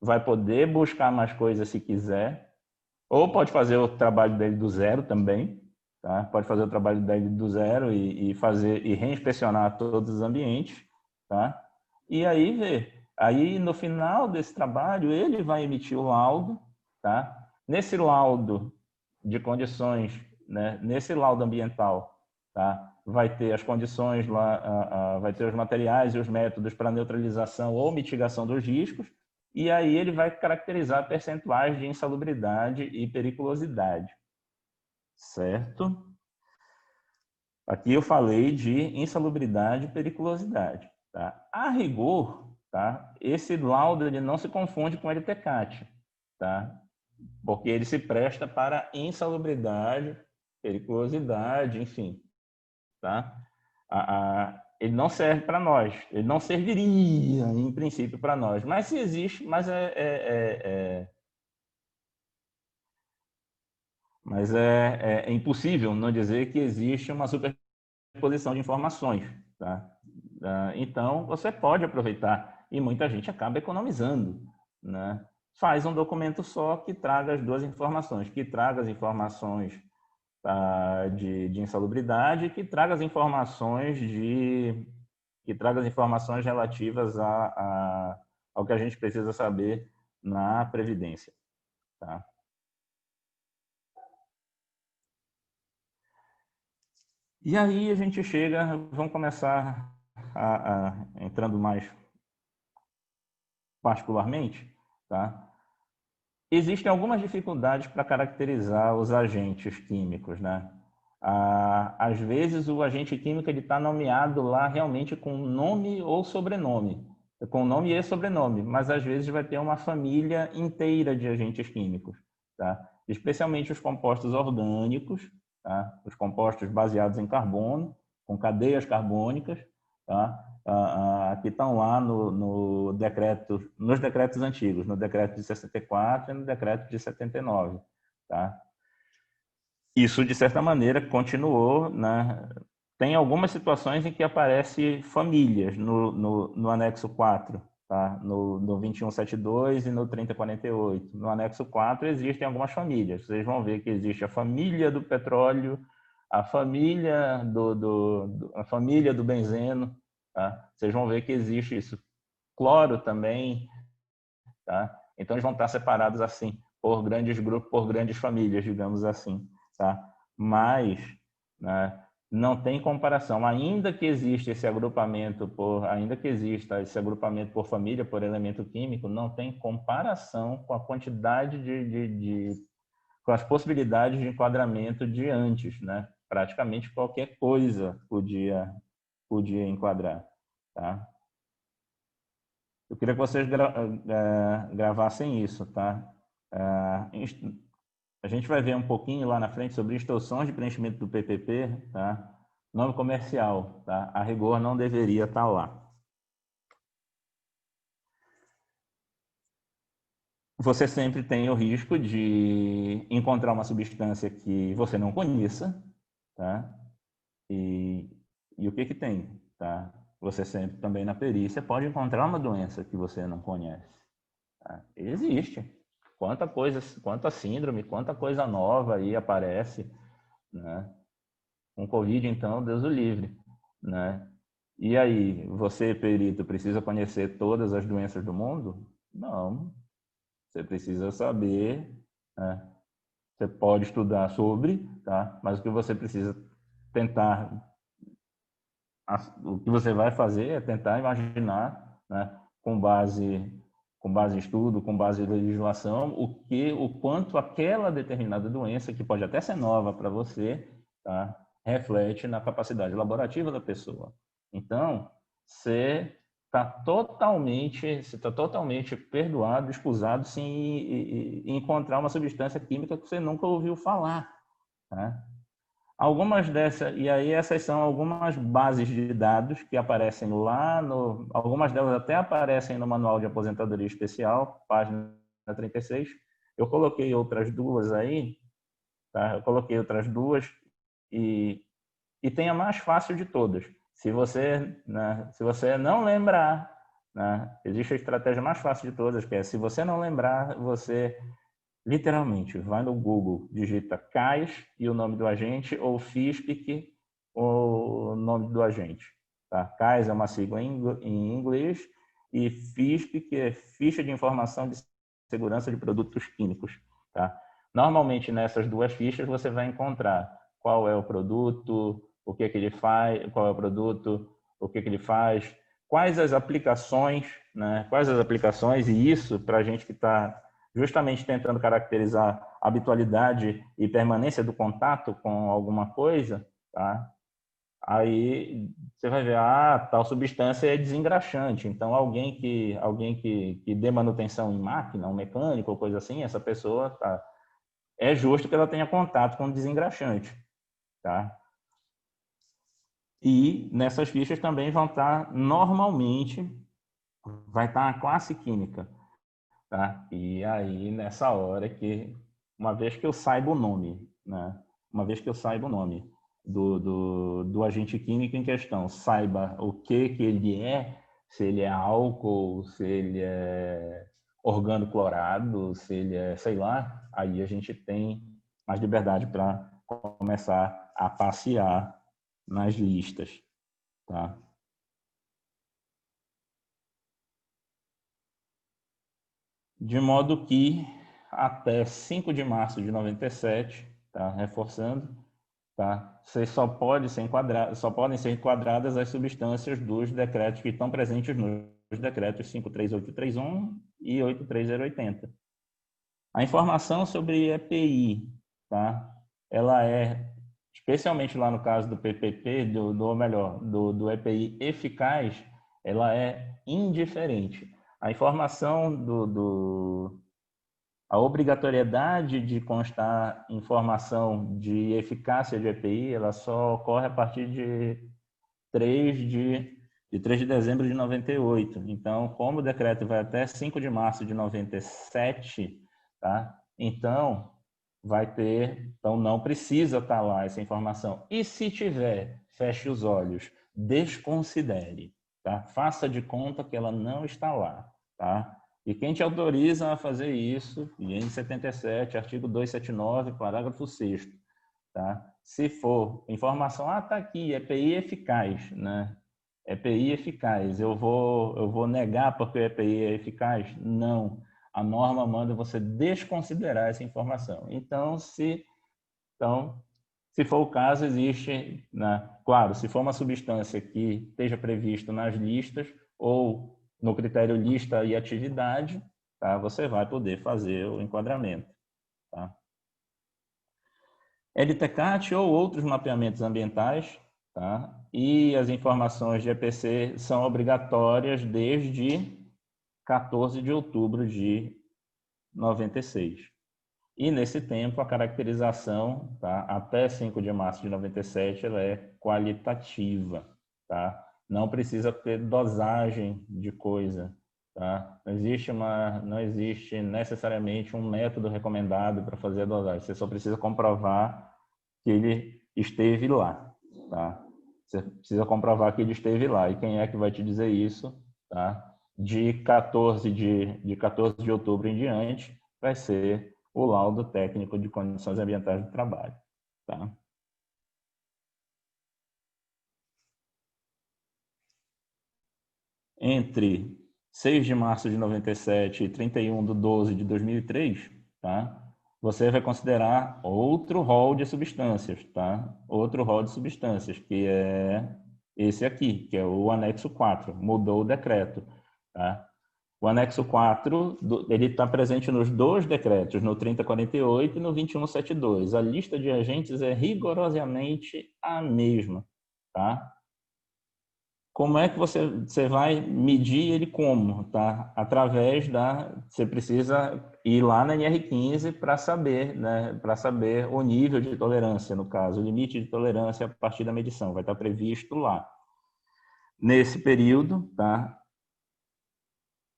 vai poder buscar mais coisas se quiser, ou pode fazer o trabalho dele do zero também, tá? Pode fazer o trabalho dele do zero e reinspecionar todos os ambientes, tá? E aí ver. Aí, no final desse trabalho, ele vai emitir o laudo, tá? Nesse laudo de condições, né? Nesse laudo ambiental, tá? Vai ter as condições lá, vai ter os materiais e os métodos para neutralização ou mitigação dos riscos, e aí ele vai caracterizar percentuais de insalubridade e periculosidade, certo? Aqui eu falei de insalubridade e periculosidade, tá? A rigor, tá? Esse laudo ele não se confunde com o LTCAT, tá? Porque ele se presta para insalubridade, periculosidade, enfim, tá? Ele não serve para nós, ele não serviria, em princípio, para nós, mas se existe, mas é impossível não dizer que existe uma superposição de informações, tá? Então, você pode aproveitar, e muita gente acaba economizando, né? Faz um documento só que traga as duas informações, que traga as informações de insalubridade, que traga as informações relativas ao que a gente precisa saber na Previdência, tá? E aí a gente chega, vamos começar entrando mais particularmente, tá? Existem algumas dificuldades para caracterizar os agentes químicos, né? Às vezes o agente químico está nomeado lá realmente com nome ou sobrenome, com nome e sobrenome, mas às vezes vai ter uma família inteira de agentes químicos, tá? Especialmente os compostos orgânicos, tá? Os compostos baseados em carbono, com cadeias carbônicas, tá? Que estão lá no decreto, nos decretos antigos, no decreto de 64 e no decreto de 79. Tá? Isso, de certa maneira, continuou. Né? Tem algumas situações em que aparece famílias no anexo 4, tá? no 2172 e no 3048. No anexo 4 existem algumas famílias. Vocês vão ver que existe a família do petróleo, a família a família do benzeno. Tá? Vocês vão ver que existe isso. Cloro também. Tá? Então, eles vão estar separados assim, por grandes grupos, por grandes famílias, digamos assim. Tá? Mas, né, não tem comparação. Ainda que exista esse agrupamento por família, por elemento químico, não tem comparação com a quantidade com as possibilidades de enquadramento de antes, né? Praticamente qualquer coisa podia enquadrar, tá? Eu queria que vocês gravassem isso, tá? A gente vai ver um pouquinho lá na frente sobre instruções de preenchimento do PPP, tá? Nome comercial, tá? A rigor não deveria estar lá. Você sempre tem o risco de encontrar uma substância que você não conheça, tá? E o que tem, tá? Você sempre também na perícia pode encontrar uma doença que você não conhece. Tá? Existe. Quanta síndrome, quanta coisa nova aí aparece, né? Com Covid, então, Deus o livre, né? E aí, você, perito, precisa conhecer todas as doenças do mundo? Não. Você precisa saber, né? Você pode estudar sobre, tá? Mas o que você precisa tentar, o que você vai fazer é tentar imaginar, né? Com base em estudo, com base em legislação, o quanto aquela determinada doença, que pode até ser nova para você, tá? Reflete na capacidade laborativa da pessoa. Então, você está totalmente perdoado, escusado, se encontrar uma substância química que você nunca ouviu falar, tá? Algumas dessas, e aí essas são algumas bases de dados que aparecem lá algumas delas até aparecem no Manual de Aposentadoria Especial, página 36. Eu coloquei outras duas aí, tá? Eu coloquei outras duas e tem a mais fácil de todas. Se você não lembrar, né? Existe a estratégia mais fácil de todas, que é, se você não lembrar, você literalmente, vai no Google, digita CAIS e o nome do agente, ou FISPIC, o nome do agente. Tá? CAIS é uma sigla em inglês e FISP, que é Ficha de Informação de Segurança de Produtos Químicos. Tá? Normalmente, nessas duas fichas, você vai encontrar qual é o produto, o que ele faz, qual é o produto, o que ele faz, quais as aplicações, né? Quais as aplicações, e isso, para a gente que está justamente tentando caracterizar a habitualidade e permanência do contato com alguma coisa, tá? Aí você vai ver, tal substância é desengraxante. Então, alguém que dê manutenção em máquina, um mecânico ou coisa assim, essa pessoa, tá, é justo que ela tenha contato com desengraxante, tá? E nessas fichas também vão estar, normalmente, vai estar a classe química, tá? E aí, nessa hora que, uma vez que eu saiba o nome, né? Uma vez que eu saiba o nome do agente químico em questão, saiba o que ele é, se ele é álcool, se ele é organoclorado, se ele é, sei lá, aí a gente tem mais liberdade para começar a passear nas listas, tá? De modo que até 5 de março de 97, tá? Reforçando, tá? Vocês só podem ser enquadradas as substâncias dos decretos que estão presentes nos decretos 53831 e 83080. A informação sobre EPI, tá? Ela é, especialmente lá no caso do PPP, ou melhor, do EPI eficaz, ela é indiferente. A informação a obrigatoriedade de constar informação de eficácia de EPI, ela só ocorre a partir de 3 de dezembro de 98. Então, como o decreto vai até 5 de março de 97, tá? Então não precisa estar lá essa informação. E se tiver, feche os olhos, desconsidere, tá? Faça de conta que ela não está lá, tá? E quem te autoriza a fazer isso, IN 77, artigo 279, parágrafo 6º, tá? Se for informação, tá aqui, EPI eficaz, né? EPI eficaz, eu vou negar porque o EPI é eficaz? Não. A norma manda você desconsiderar essa informação. Então, se for o caso, existe, né? Claro, se for uma substância que esteja previsto nas listas ou no critério lista e atividade, tá? Você vai poder fazer o enquadramento, tá? LTCAT ou outros mapeamentos ambientais, tá? E as informações de EPC são obrigatórias desde 14 de outubro de 96. E nesse tempo, a caracterização, tá? Até 5 de março de 97, ela é qualitativa, tá? Não precisa ter dosagem de coisa, tá? Não existe necessariamente um método recomendado para fazer a dosagem. Você só precisa comprovar que ele esteve lá, tá? Você precisa comprovar que ele esteve lá. E quem é que vai te dizer isso, tá? De 14 de outubro em diante, vai ser o laudo técnico de condições ambientais do trabalho, tá? Entre 6 de março de 97 e 31 de 12 de 2003, tá? Você vai considerar outro rol de substâncias, tá? Outro rol de substâncias, que é esse aqui, que é o anexo 4, mudou o decreto, tá? O anexo 4, ele está presente nos dois decretos, no 3048 e no 2172. A lista de agentes é rigorosamente a mesma, tá? Como é que você vai medir ele como, tá? Você precisa ir lá na NR15 para saber, né? Para saber o nível de tolerância, no caso, o limite de tolerância a partir da medição, vai estar previsto lá. Nesse período, tá?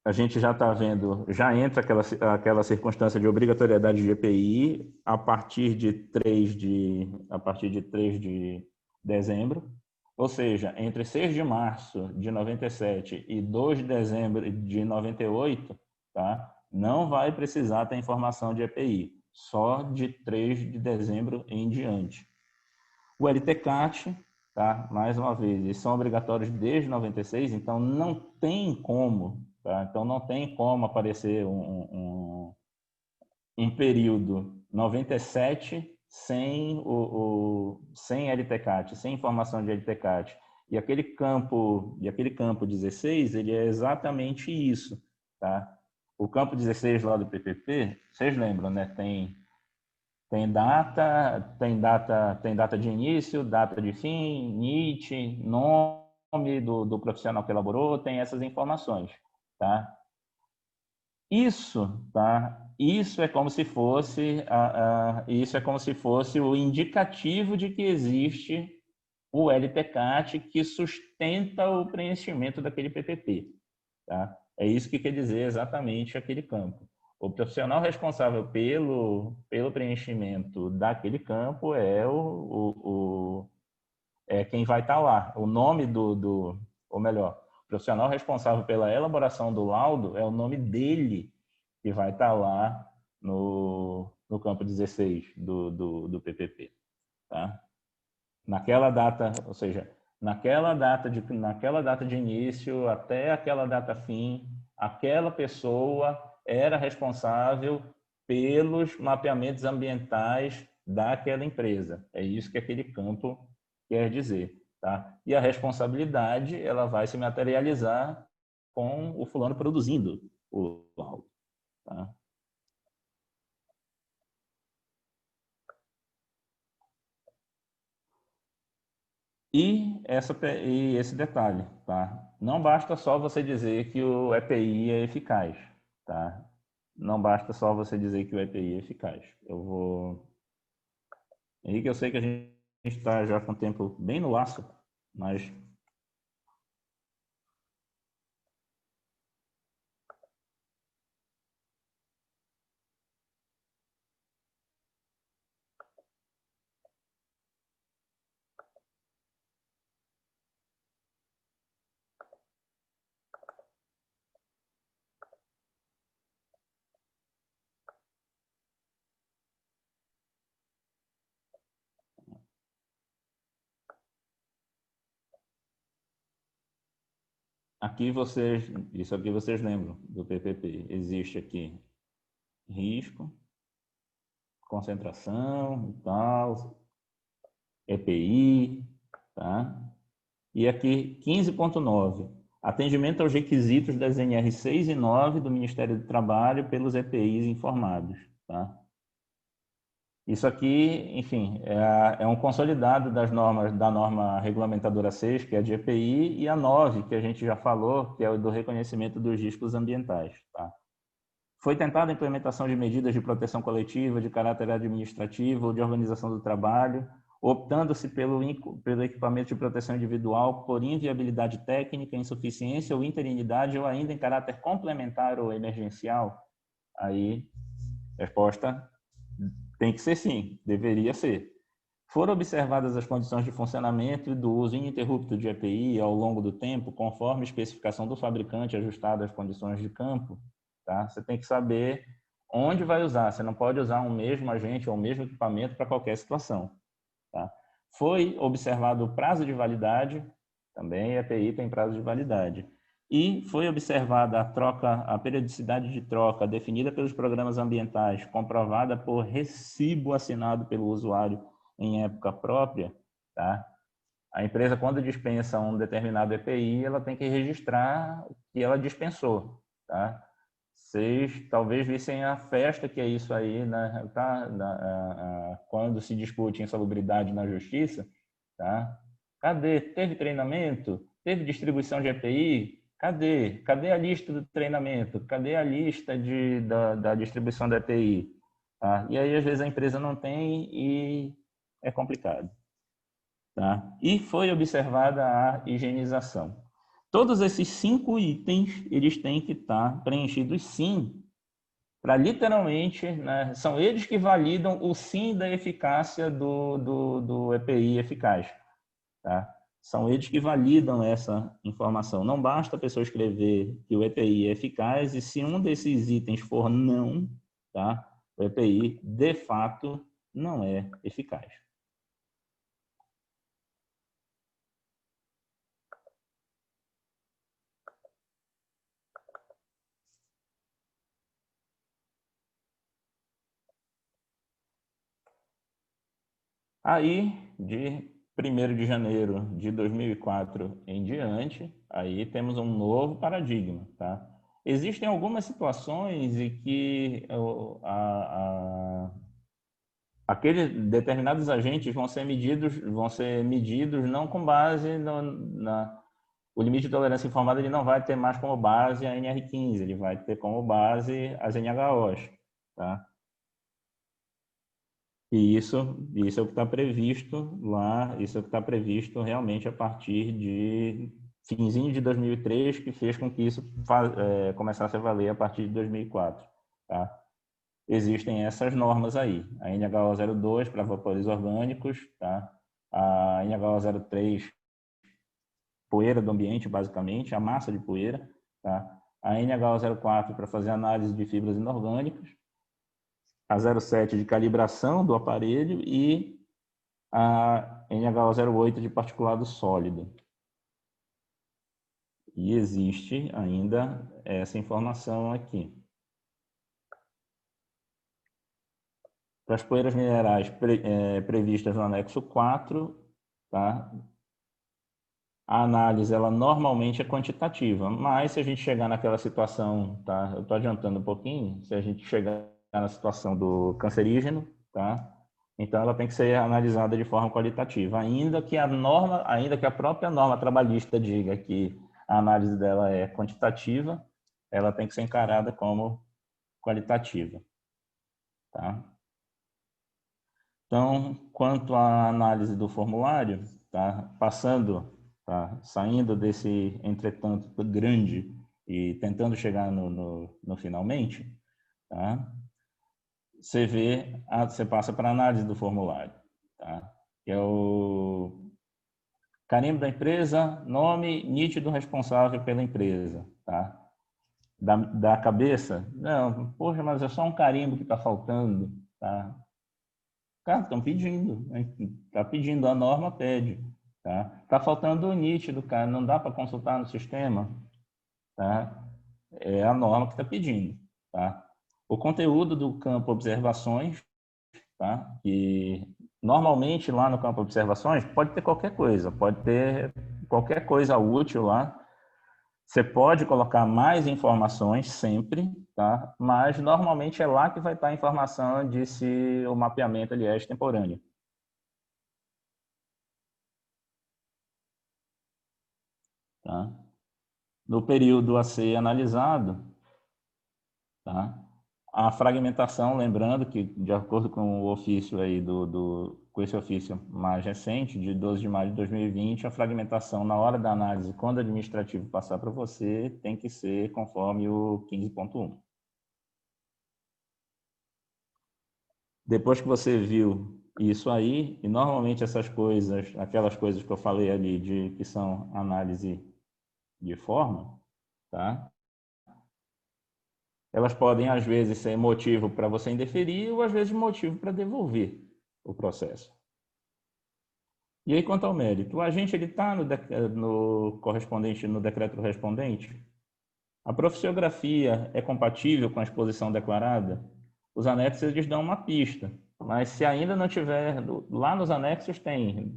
A gente já está vendo, já entra aquela circunstância de obrigatoriedade de EPI a partir de 3 de dezembro, ou seja, entre 6 de março de 97 e 2 de dezembro de 98, tá? Não vai precisar ter informação de EPI, só de 3 de dezembro em diante. O LTCAT, tá? Mais uma vez, eles são obrigatórios desde 96, então não tem como, tá? Então não tem como aparecer um período 97 sem LTCAT, sem informação de LTCAT. E aquele campo 16, ele é exatamente isso, tá? O campo 16 lá do PPP, vocês lembram, né? Tem data de início, data de fim, NIT, nome do profissional que elaborou, tem essas informações, tá? Isso, tá? Isso é como se fosse o indicativo de que existe o LTCAT que sustenta o preenchimento daquele PPP, tá? É isso que quer dizer exatamente aquele campo. O profissional responsável pelo preenchimento daquele campo é quem vai estar lá. O nome ou melhor, o profissional responsável pela elaboração do laudo é o nome dele que vai estar lá no campo 16 do PPP, tá? Naquela data, ou seja, naquela data de início até aquela data fim, aquela pessoa era responsável pelos mapeamentos ambientais daquela empresa. É isso que aquele campo quer dizer, tá? E a responsabilidade, ela vai se materializar com o fulano produzindo o laudo, tá? E esse detalhe, tá? Não basta só você dizer que o EPI é eficaz, tá? Não basta só você dizer que o EPI é eficaz. Henrique, eu sei que a gente está já com o tempo bem no laço, mas isso aqui vocês lembram do PPP. Existe aqui risco, concentração e tal, EPI, tá? E aqui 15.9, atendimento aos requisitos das NR 6 e 9 do Ministério do Trabalho pelos EPIs informados, tá? Isso aqui, enfim, é um consolidado da norma regulamentadora 6, que é a de EPI, e a 9, que a gente já falou, que é o do reconhecimento dos riscos ambientais, tá? Foi tentada a implementação de medidas de proteção coletiva, de caráter administrativo ou de organização do trabalho, optando-se pelo equipamento de proteção individual por inviabilidade técnica, insuficiência ou interinidade, ou ainda em caráter complementar ou emergencial? Aí, resposta tem que ser sim, deveria ser. Foram observadas as condições de funcionamento e do uso ininterrupto de EPI ao longo do tempo, conforme especificação do fabricante ajustada às condições de campo, tá? Você tem que saber onde vai usar. Você não pode usar um mesmo agente ou o mesmo equipamento para qualquer situação, tá? Foi observado o prazo de validade, também EPI tem prazo de validade. E foi observada a periodicidade de troca definida pelos programas ambientais, comprovada por recibo assinado pelo usuário em época própria, tá? A empresa, quando dispensa um determinado EPI, ela tem que registrar que ela dispensou, tá? Vocês talvez vissem a festa que é isso aí, né? Tá? Quando se discute insalubridade na justiça, tá? Cadê? Teve treinamento? Teve distribuição de EPI? Cadê? Cadê a lista do treinamento? Cadê a lista da distribuição da EPI? Tá? E aí, às vezes, a empresa não tem e é complicado. Tá? E foi observada a higienização. Todos esses 5 itens, eles têm que estar preenchidos sim, para literalmente, né, são eles que validam o sim da eficácia do EPI eficaz. Tá? São eles que validam essa informação. Não basta a pessoa escrever que o EPI é eficaz e se um desses itens for não, tá? O EPI, de fato, não é eficaz. Aí, de 1º de janeiro de 2004 em diante, aí temos um novo paradigma, tá? Existem algumas situações em que aqueles determinados agentes vão ser medidos não com base o limite de tolerância informada, ele não vai ter mais como base a NR15, ele vai ter como base as NHOs, tá? E isso é o que está previsto lá, isso é o que está previsto realmente a partir de finzinho de 2003, que fez com que isso começasse a valer a partir de 2004, tá? Existem essas normas aí, a NHO02 para vapores orgânicos, tá? A NHO03, poeira do ambiente, basicamente, a massa de poeira, tá? A NHO04 para fazer análise de fibras inorgânicas, a 07 de calibração do aparelho e a NHO08 de particulado sólido. E existe ainda essa informação aqui. Para as poeiras minerais previstas no anexo 4, tá? A análise, ela normalmente é quantitativa, mas se a gente chegar naquela situação, tá? Eu estou adiantando um pouquinho, se a gente chegar na situação do cancerígeno, tá? Então ela tem que ser analisada de forma qualitativa, ainda que a própria norma trabalhista diga que a análise dela é quantitativa, ela tem que ser encarada como qualitativa, tá? Então, quanto à análise do formulário, tá? Tá? Saindo desse entretanto grande e tentando chegar no finalmente, tá? Você passa para a análise do formulário, tá? Que é o carimbo da empresa, nome nítido responsável pela empresa, tá? Da cabeça, não, poxa, mas é só um carimbo que está faltando, tá? Cara, estão pedindo, né? Tá pedindo, a norma pede, tá? Tá faltando o nítido, cara, não dá para consultar no sistema, tá? É a norma que está pedindo, tá? O conteúdo do campo observações, tá? E normalmente lá no campo observações pode ter qualquer coisa útil lá. Você pode colocar mais informações sempre, tá? Mas normalmente é lá que vai estar a informação de se o mapeamento ele é extemporâneo. Tá? No período a ser analisado, tá? A fragmentação, lembrando que, de acordo com o ofício aí com esse ofício mais recente, de 12 de maio de 2020, a fragmentação na hora da análise, quando o administrativo passar para você, tem que ser conforme o 15.1. Depois que você viu isso aí, e normalmente essas coisas, aquelas coisas que eu falei ali, que são análise de forma, tá? Elas podem, às vezes, ser motivo para você indeferir ou, às vezes, motivo para devolver o processo. E aí, quanto ao mérito, o agente está no correspondente, no decreto respondente? A profissiografia é compatível com a exposição declarada? Os anexos eles dão uma pista, mas se ainda não tiver, lá nos anexos tem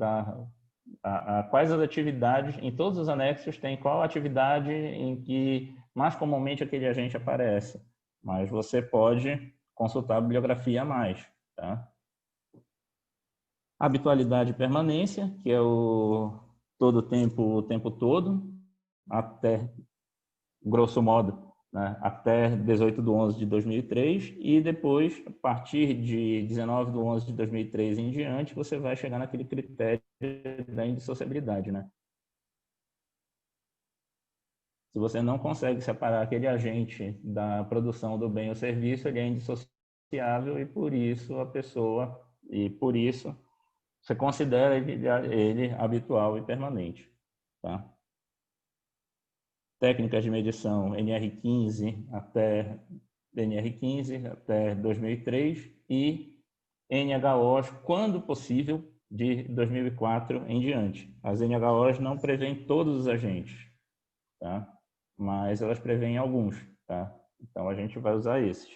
quais as atividades, em todos os anexos tem qual atividade em que mais comumente aquele agente aparece, mas você pode consultar a bibliografia a mais, tá? Habitualidade e permanência, que é o tempo todo, até, grosso modo, né, até 18/11/2003, e depois, a partir de 19/11/2003 em diante, você vai chegar naquele critério da indissociabilidade, né? Se você não consegue separar aquele agente da produção do bem ou serviço, ele é indissociável e por isso você considera ele habitual e permanente, tá? Técnicas de medição NR15 até 2003 e NHOs, quando possível, de 2004 em diante. As NHOs não prevêem todos os agentes, tá? Mas elas prevêem alguns, tá? Então a gente vai usar esses.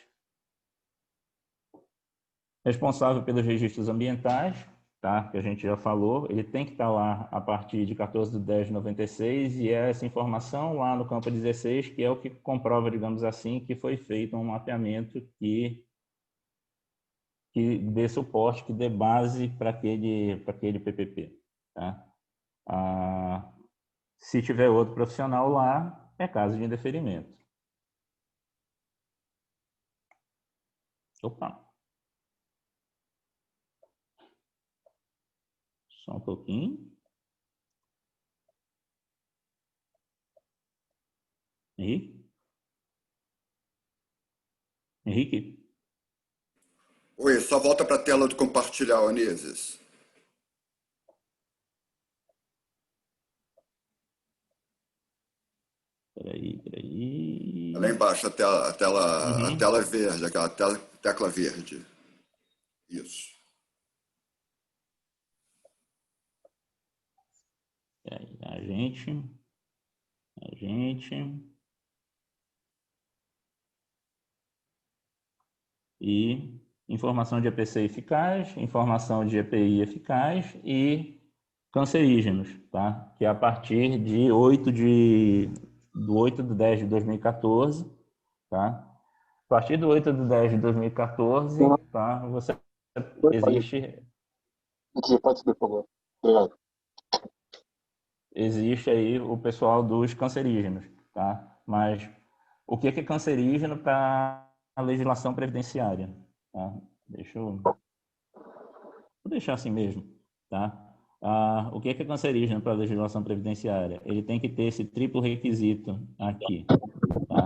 Responsável pelos registros ambientais, tá? Que a gente já falou, ele tem que estar lá a partir de 14/10/96 e é essa informação lá no campo 16 que é o que comprova, digamos assim, que foi feito um mapeamento que dê suporte, que dê base para aquele PPP, tá? Se tiver outro profissional lá, é caso de indeferimento. Opa! Só um pouquinho. Henrique? Henrique? Oi, só volta para a tela de compartilhar, Oníses. Peraí. Lá embaixo, a Uhum. tela verde, aquela tecla verde. Isso. Peraí. Agente. E informação de EPC eficaz, informação de EPI eficaz e cancerígenos, tá? Que é a partir de 8/10/2014, tá? A partir do 8/10/2014, tá? Existe, Pode subir, por favor. Obrigado. existe aí o pessoal dos cancerígenos, tá? Mas o que é cancerígeno para a legislação previdenciária, tá? Vou deixar assim mesmo, tá? O que é cancerígeno para a legislação previdenciária? Ele tem que ter esse triplo requisito aqui, tá?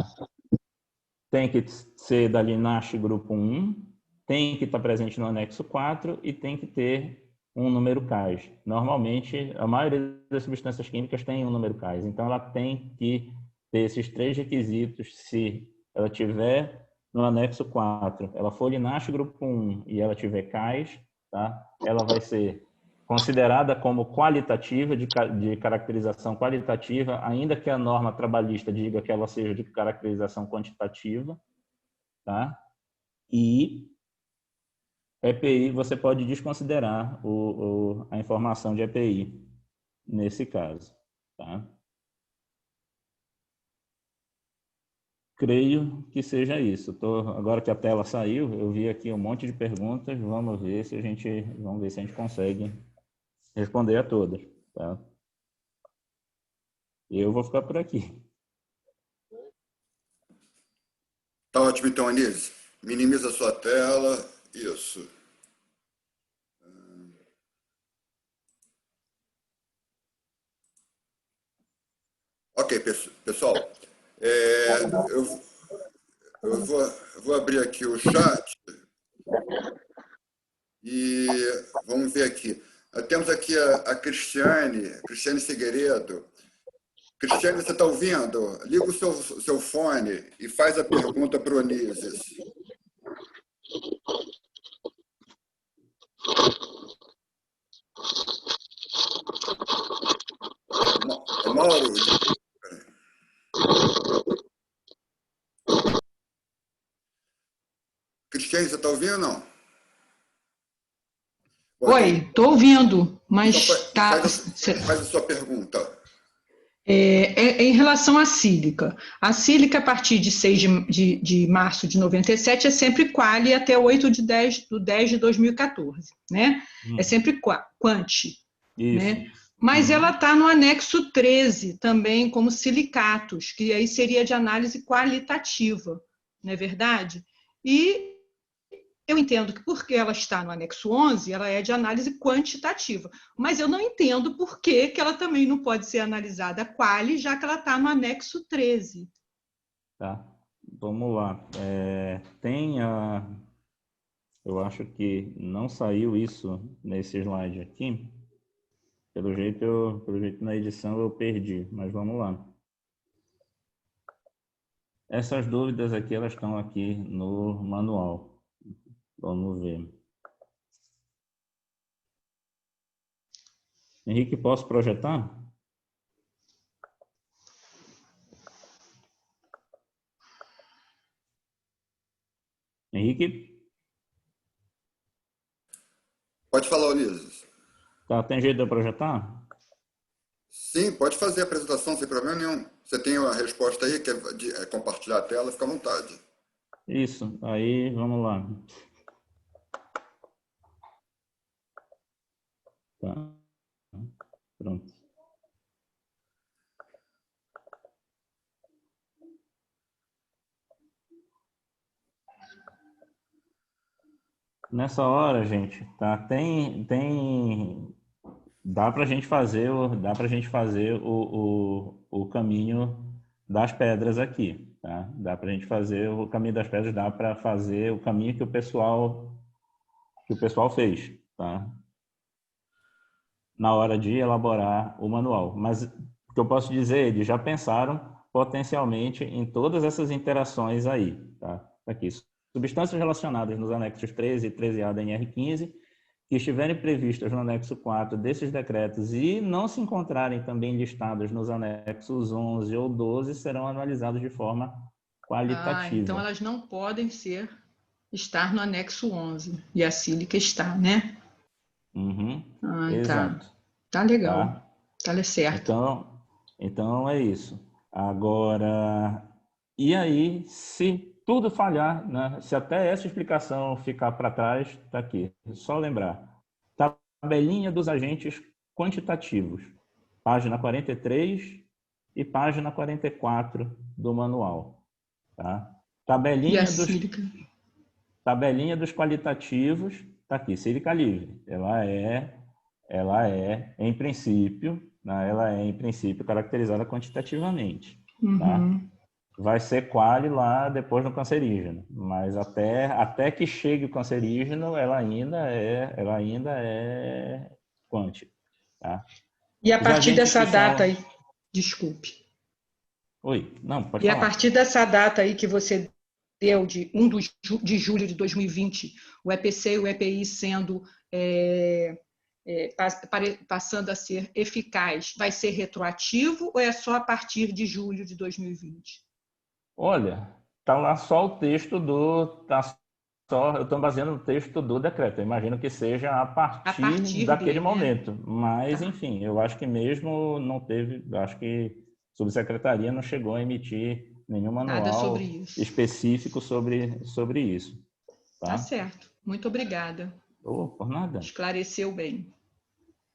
Tem que ser da LINASH grupo 1, tem que estar presente no anexo 4 e tem que ter um número CAS. Normalmente, a maioria das substâncias químicas tem um número CAS, então ela tem que ter esses 3 requisitos se ela tiver no anexo 4, ela for LINASH grupo 1 e ela tiver CAS, tá? Ela vai ser considerada como qualitativa, de caracterização qualitativa, ainda que a norma trabalhista diga que ela seja de caracterização quantitativa, tá? E EPI, você pode desconsiderar a informação de EPI nesse caso, tá? Creio que seja isso. Agora que a tela saiu, eu vi aqui um monte de perguntas, vamos ver se a gente consegue responder a todas, tá? Eu vou ficar por aqui. Tá ótimo, então, Anísio. Minimiza a sua tela. Isso. Ok, pessoal. Eu vou abrir aqui o chat e vamos ver aqui. Temos aqui a Cristiane Figueiredo. Cristiane, você está ouvindo? Liga o seu fone e faz a pergunta para o Oníses. Mauro, Cristiane, você está ouvindo ou não? Bom, Oi, então, estou ouvindo, mas então tá, faz a sua pergunta. em relação à sílica. A sílica, a partir de 6 de março de 97, é sempre quali até 8/10/2014, né? É sempre quanti, Isso. né? Mas ela está no anexo 13 também, como silicatos, que aí seria de análise qualitativa, não é verdade? E eu entendo que porque ela está no anexo 11, ela é de análise quantitativa, mas eu não entendo por que ela também não pode ser analisada quali, já que ela está no anexo 13. Tá, vamos lá. Eu acho que não saiu isso nesse slide aqui. Pelo jeito na edição eu perdi, mas vamos lá. Essas dúvidas aqui, elas estão aqui no manual. Vamos ver. Henrique, posso projetar? Henrique? Pode falar, Ulisses. Tá, tem jeito de eu projetar? Sim, pode fazer a apresentação sem problema nenhum. Você tem a resposta aí, quer compartilhar a tela, fica à vontade. Isso, aí vamos lá. Tá, pronto. Nessa hora, gente, tá? Dá para a gente fazer o caminho das pedras aqui, tá? Dá para a gente fazer o caminho das pedras, dá para fazer o caminho que o pessoal fez, tá? Na hora de elaborar o manual. Mas o que eu posso dizer, eles já pensaram potencialmente em todas essas interações aí, tá? Aqui, substâncias relacionadas nos anexos 13 e 13A da NR15 que estiverem previstas no anexo 4 desses decretos e não se encontrarem também listadas nos anexos 11 ou 12 serão analisados de forma qualitativa. Então elas não podem estar no anexo 11 e a sílica está, né? Uhum, exato. Tá legal. Tá certo. Então é isso. Agora, e aí, se tudo falhar, né? Se até essa explicação ficar para trás, está aqui. Só lembrar. Tabelinha dos agentes quantitativos. Página 43 e página 44 do manual. Tá? Tabelinha dos qualitativos, está aqui. Sílica livre. Ela é em princípio, né? Ela é, em princípio, caracterizada quantitativamente. Uhum. Tá? Vai ser quali lá depois no cancerígeno, mas até que chegue o cancerígeno, ela ainda é quântica, tá? E a partir dessa data aí, desculpe. Oi, não, pode falar. E a partir dessa data aí que você deu, de 1 de julho de 2020, o EPC e o EPI sendo passando a ser eficaz, vai ser retroativo ou é só a partir de julho de 2020? Olha, tá lá só o texto eu estou baseando no texto do decreto. Eu imagino que seja a partir daquele dele, momento. Né? Mas, enfim, eu acho que mesmo não teve, acho que a subsecretaria não chegou a emitir nenhum manual específico sobre isso. Tá certo. Muito obrigada. Por nada. Esclareceu bem.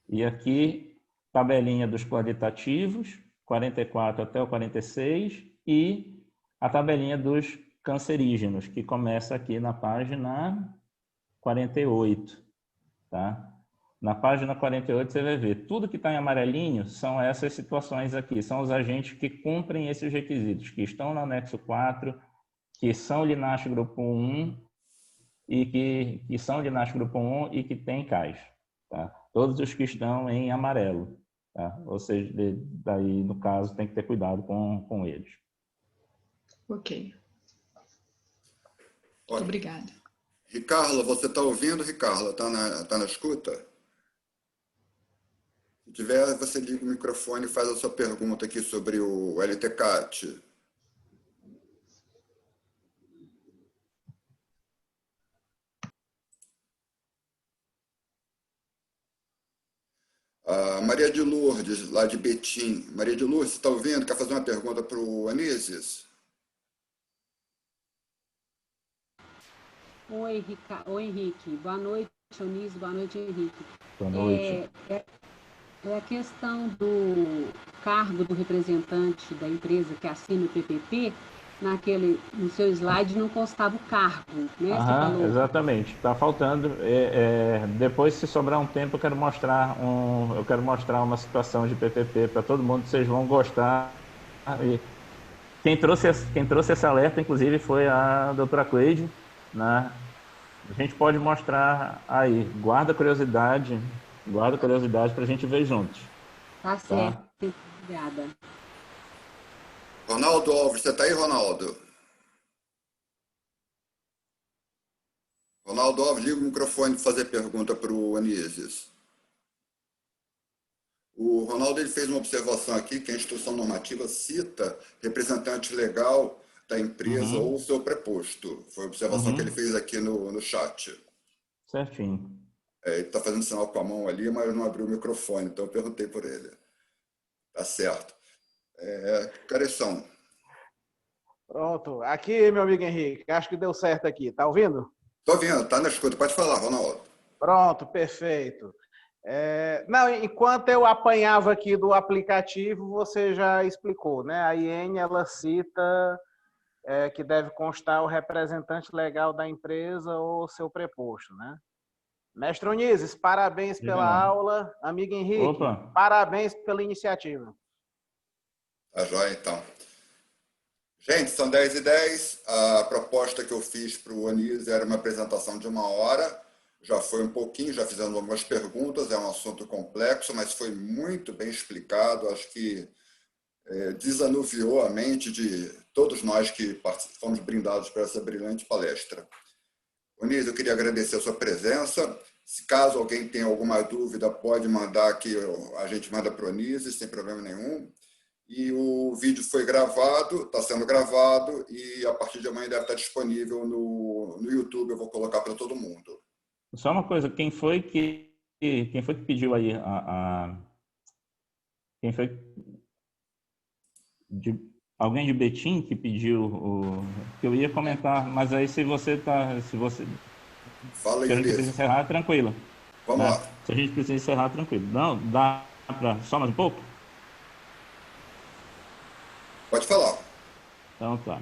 E aqui, tabelinha dos qualitativos, 44 até o 46, e a tabelinha dos cancerígenos, que começa aqui na página 48. Tá? Na página 48 você vai ver, tudo que está em amarelinho são essas situações aqui, são os agentes que cumprem esses requisitos, que estão no anexo 4, que são Linares grupo 1 e que são Linares grupo 1 e que tem CAIS. Tá? Todos os que estão em amarelo. Tá? Ou seja, daí no caso tem que ter cuidado com eles. Ok. Muito obrigada. Ricardo, você está ouvindo, Ricardo? Está na escuta? Se tiver, você liga o microfone e faz a sua pergunta aqui sobre o LTCAT. A Maria de Lourdes, lá de Betim. Maria de Lourdes, você está ouvindo? Quer fazer uma pergunta para o Anísio? Oi, Henrique. Boa noite, Anísio. Boa noite, Henrique. Boa noite. É a questão do cargo do representante da empresa que assina o PPP, no seu slide não constava o cargo, né? Você falou. Exatamente, está faltando. Depois, se sobrar um tempo, eu quero mostrar uma situação de PPP para todo mundo, vocês vão gostar. E quem trouxe esse alerta, inclusive, foi a doutora Cleide, né? A gente pode mostrar aí, guarda curiosidade para a gente ver juntos. Tá certo, tá? Obrigada. Ronaldo Alves, você está aí, Ronaldo? Ronaldo Alves, liga o microfone para fazer pergunta para o Anísio. O Ronaldo ele fez uma observação aqui que a instrução normativa cita representante legal da empresa ou seu preposto. Foi a observação que ele fez aqui no chat. Certinho. Ele está fazendo sinal com a mão ali, mas não abriu o microfone, então eu perguntei por ele. Tá certo. Careção. Pronto. Aqui, meu amigo Henrique, acho que deu certo aqui. Tá ouvindo? Estou ouvindo, está na escuta. Pode falar, Ronaldo. Pronto, perfeito. Não, enquanto eu apanhava aqui do aplicativo, você já explicou, né? A IN, ela cita que deve constar o representante legal da empresa ou seu preposto, né? Mestre Onizes, parabéns Diga pela lá. aula. Amigo Henrique, Opa. parabéns pela iniciativa. Tá joia, então. Gente, são 10h10. A proposta que eu fiz para o Onizes era uma apresentação de 1 hora. Já foi um pouquinho, já fizemos algumas perguntas. É um assunto complexo, mas foi muito bem explicado. Acho que desanuviou a mente de todos nós que fomos brindados por essa brilhante palestra. Onizes, eu queria agradecer a sua presença. Se caso alguém tenha alguma dúvida, pode mandar que a gente manda para o Onizes, sem problema nenhum. E o vídeo foi gravado, está sendo gravado, e a partir de amanhã deve estar disponível no YouTube. Eu vou colocar para todo mundo. Só uma coisa, quem foi que pediu aí quem foi alguém de Betim que pediu que eu ia comentar, mas aí se você Fala aí, se a gente precisa Ulisses. encerrar, tranquilo. Vamos Né? lá. Se a gente precisa encerrar, tranquilo. Não, dá para só mais um pouco? Pode falar. Então tá.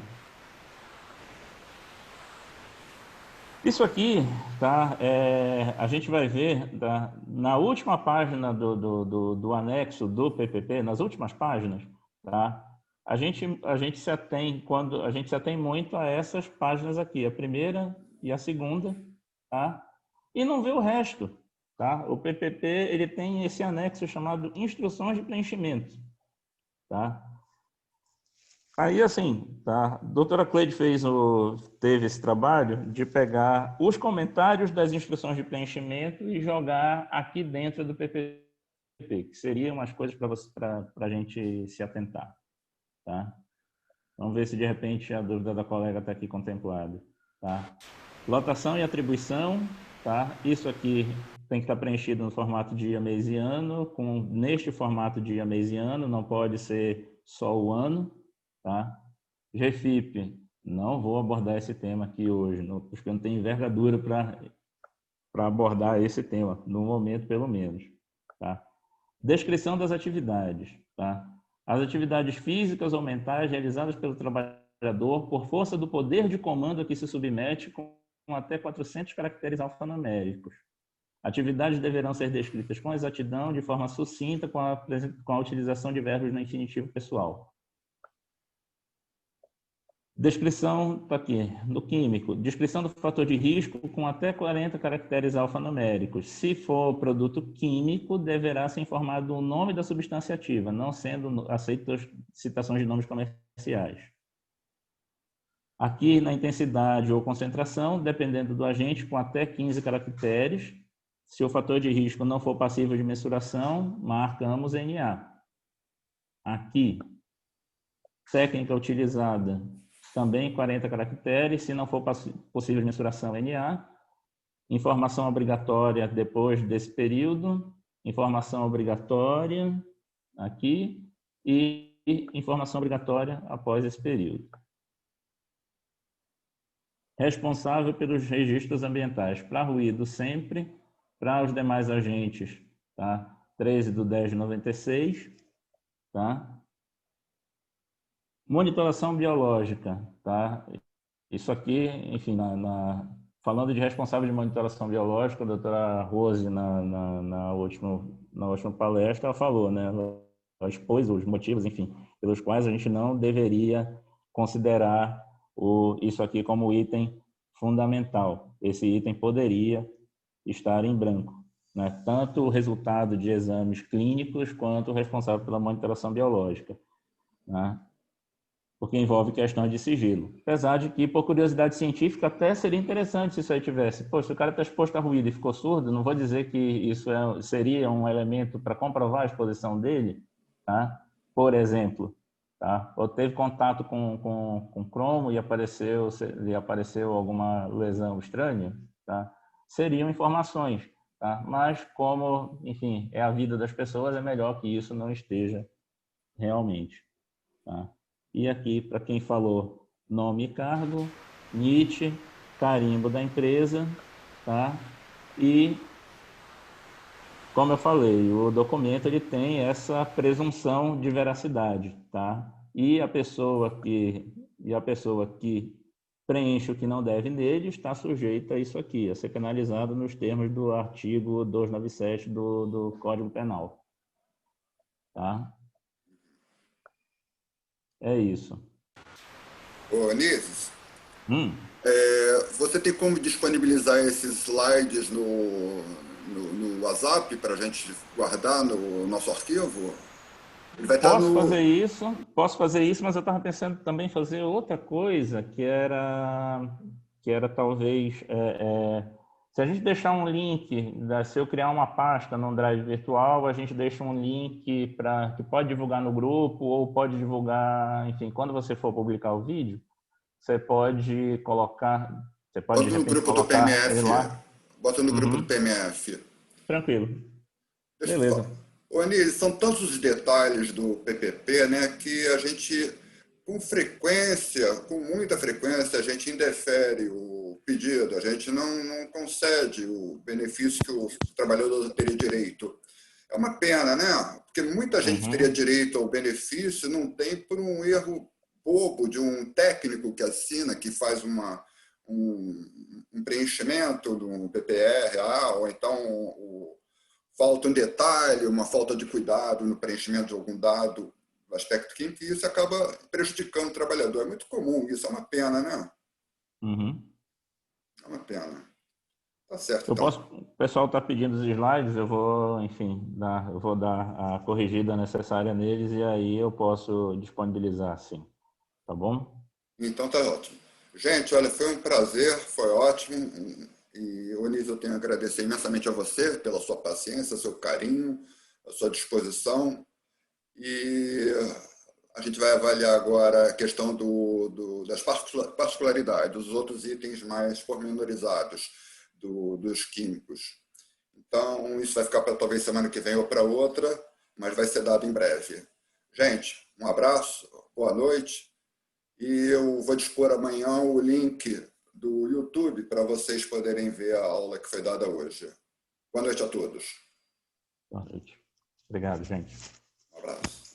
Isso aqui, tá? A gente vai ver na última página do anexo do PPP, nas últimas páginas, tá? A gente se atém muito a essas páginas aqui, a primeira e a segunda, tá? E não vê o resto, tá? O PPP ele tem esse anexo chamado Instruções de Preenchimento, tá? Aí, assim, tá? A doutora Cleide teve esse trabalho de pegar os comentários das instruções de preenchimento e jogar aqui dentro do PPP, que seriam umas coisas para a gente se atentar, tá? Vamos ver se, de repente, a dúvida da colega está aqui contemplada, tá? Lotação e atribuição, tá? Isso aqui tem que estar preenchido no formato dia, mês e ano, neste formato dia, mês e ano, não pode ser só o ano, tá? GFIP, não vou abordar esse tema aqui hoje, porque eu não tenho envergadura para abordar esse tema, no momento pelo menos, tá? Descrição das atividades, tá? As atividades físicas ou mentais realizadas pelo trabalhador por força do poder de comando a que se submete com até 400 caracteres alfanuméricos. Atividades deverão ser descritas com exatidão, de forma sucinta, com a utilização de verbos no infinitivo pessoal. Descrição, está aqui, no químico. Descrição do fator de risco com até 40 caracteres alfanuméricos. Se for produto químico, deverá ser informado o nome da substância ativa, não sendo aceitas citações de nomes comerciais. Aqui, na intensidade ou concentração, dependendo do agente, com até 15 caracteres. Se o fator de risco não for passível de mensuração, marcamos NA. Aqui, técnica utilizada, também 40 caracteres, se não for possível de mensuração, NA. Informação obrigatória depois desse período, informação obrigatória aqui e informação obrigatória após esse período. Responsável pelos registros ambientais para ruído sempre, para os demais agentes, tá? 13/10/96, tá? Monitoração biológica, tá? Isso aqui, enfim, falando de responsável de monitoração biológica, a doutora Rose, na última palestra, ela falou, né? Ela expôs os motivos, enfim, pelos quais a gente não deveria considerar isso aqui como item fundamental. Esse item poderia estar em branco, né? Tanto o resultado de exames clínicos quanto o responsável pela monitoração biológica, né? Porque envolve questões de sigilo. Apesar de que, por curiosidade científica, até seria interessante se isso aí tivesse. Pô, se o cara está exposto a ruído e ficou surdo, não vou dizer que isso seria um elemento para comprovar a exposição dele, tá? Por exemplo, tá? Ou teve contato com cromo e apareceu alguma lesão estranha, tá? Seriam informações. tá? Mas como, enfim, é a vida das pessoas, é melhor que isso não esteja realmente, tá? E aqui, para quem falou nome e cargo, NIT, carimbo da empresa, tá? E, como eu falei, o documento ele tem essa presunção de veracidade, tá? E a pessoa que preenche o que não deve nele está sujeita a isso aqui, a ser penalizado nos termos do artigo 297 do Código Penal, tá? É isso. Ô, Anísio, Hum. você tem como disponibilizar esses slides no WhatsApp para a gente guardar no nosso arquivo? Ele vai estar Posso no... fazer isso, mas eu estava pensando também em fazer outra coisa, que era talvez, se a gente deixar um link, se eu criar uma pasta num drive virtual, a gente deixa um link que pode divulgar no grupo ou pode divulgar, enfim, quando você for publicar o vídeo, você pode colocar, você pode de Bota no repente grupo do colocar ele PMF. lá. Bota no grupo do Uhum. PMF. Tranquilo. Deixa eu Beleza. falar. Ô, Anísio, são tantos os detalhes do PPP, né, que a gente, com muita frequência, a gente indefere o pedido, a gente não concede o benefício que o trabalhador teria direito. É uma pena, né? Porque muita gente teria Uhum. direito ao benefício e não tem por um erro bobo de um técnico que assina, que faz um preenchimento do PPR, ou então falta um detalhe, uma falta de cuidado no preenchimento de algum dado, no aspecto químico, e isso acaba prejudicando o trabalhador. É muito comum, isso é uma pena, né? Uhum. É uma pena. Tá certo, Eu então. posso, o pessoal está pedindo os slides, eu vou, enfim, eu vou dar a corrigida necessária neles e aí eu posso disponibilizar, sim. Tá bom? Então tá ótimo. Gente, olha, foi um prazer, foi ótimo. E, Onísio, eu tenho a agradecer imensamente a você pela sua paciência, seu carinho, a sua disposição. E a gente vai avaliar agora a questão das particularidades, dos outros itens mais pormenorizados dos químicos. Então, isso vai ficar para talvez semana que vem ou para outra, mas vai ser dado em breve. Gente, um abraço, boa noite. E eu vou dispor amanhã o link do YouTube para vocês poderem ver a aula que foi dada hoje. Boa noite a todos. Boa noite. Obrigado, gente. Um abraço.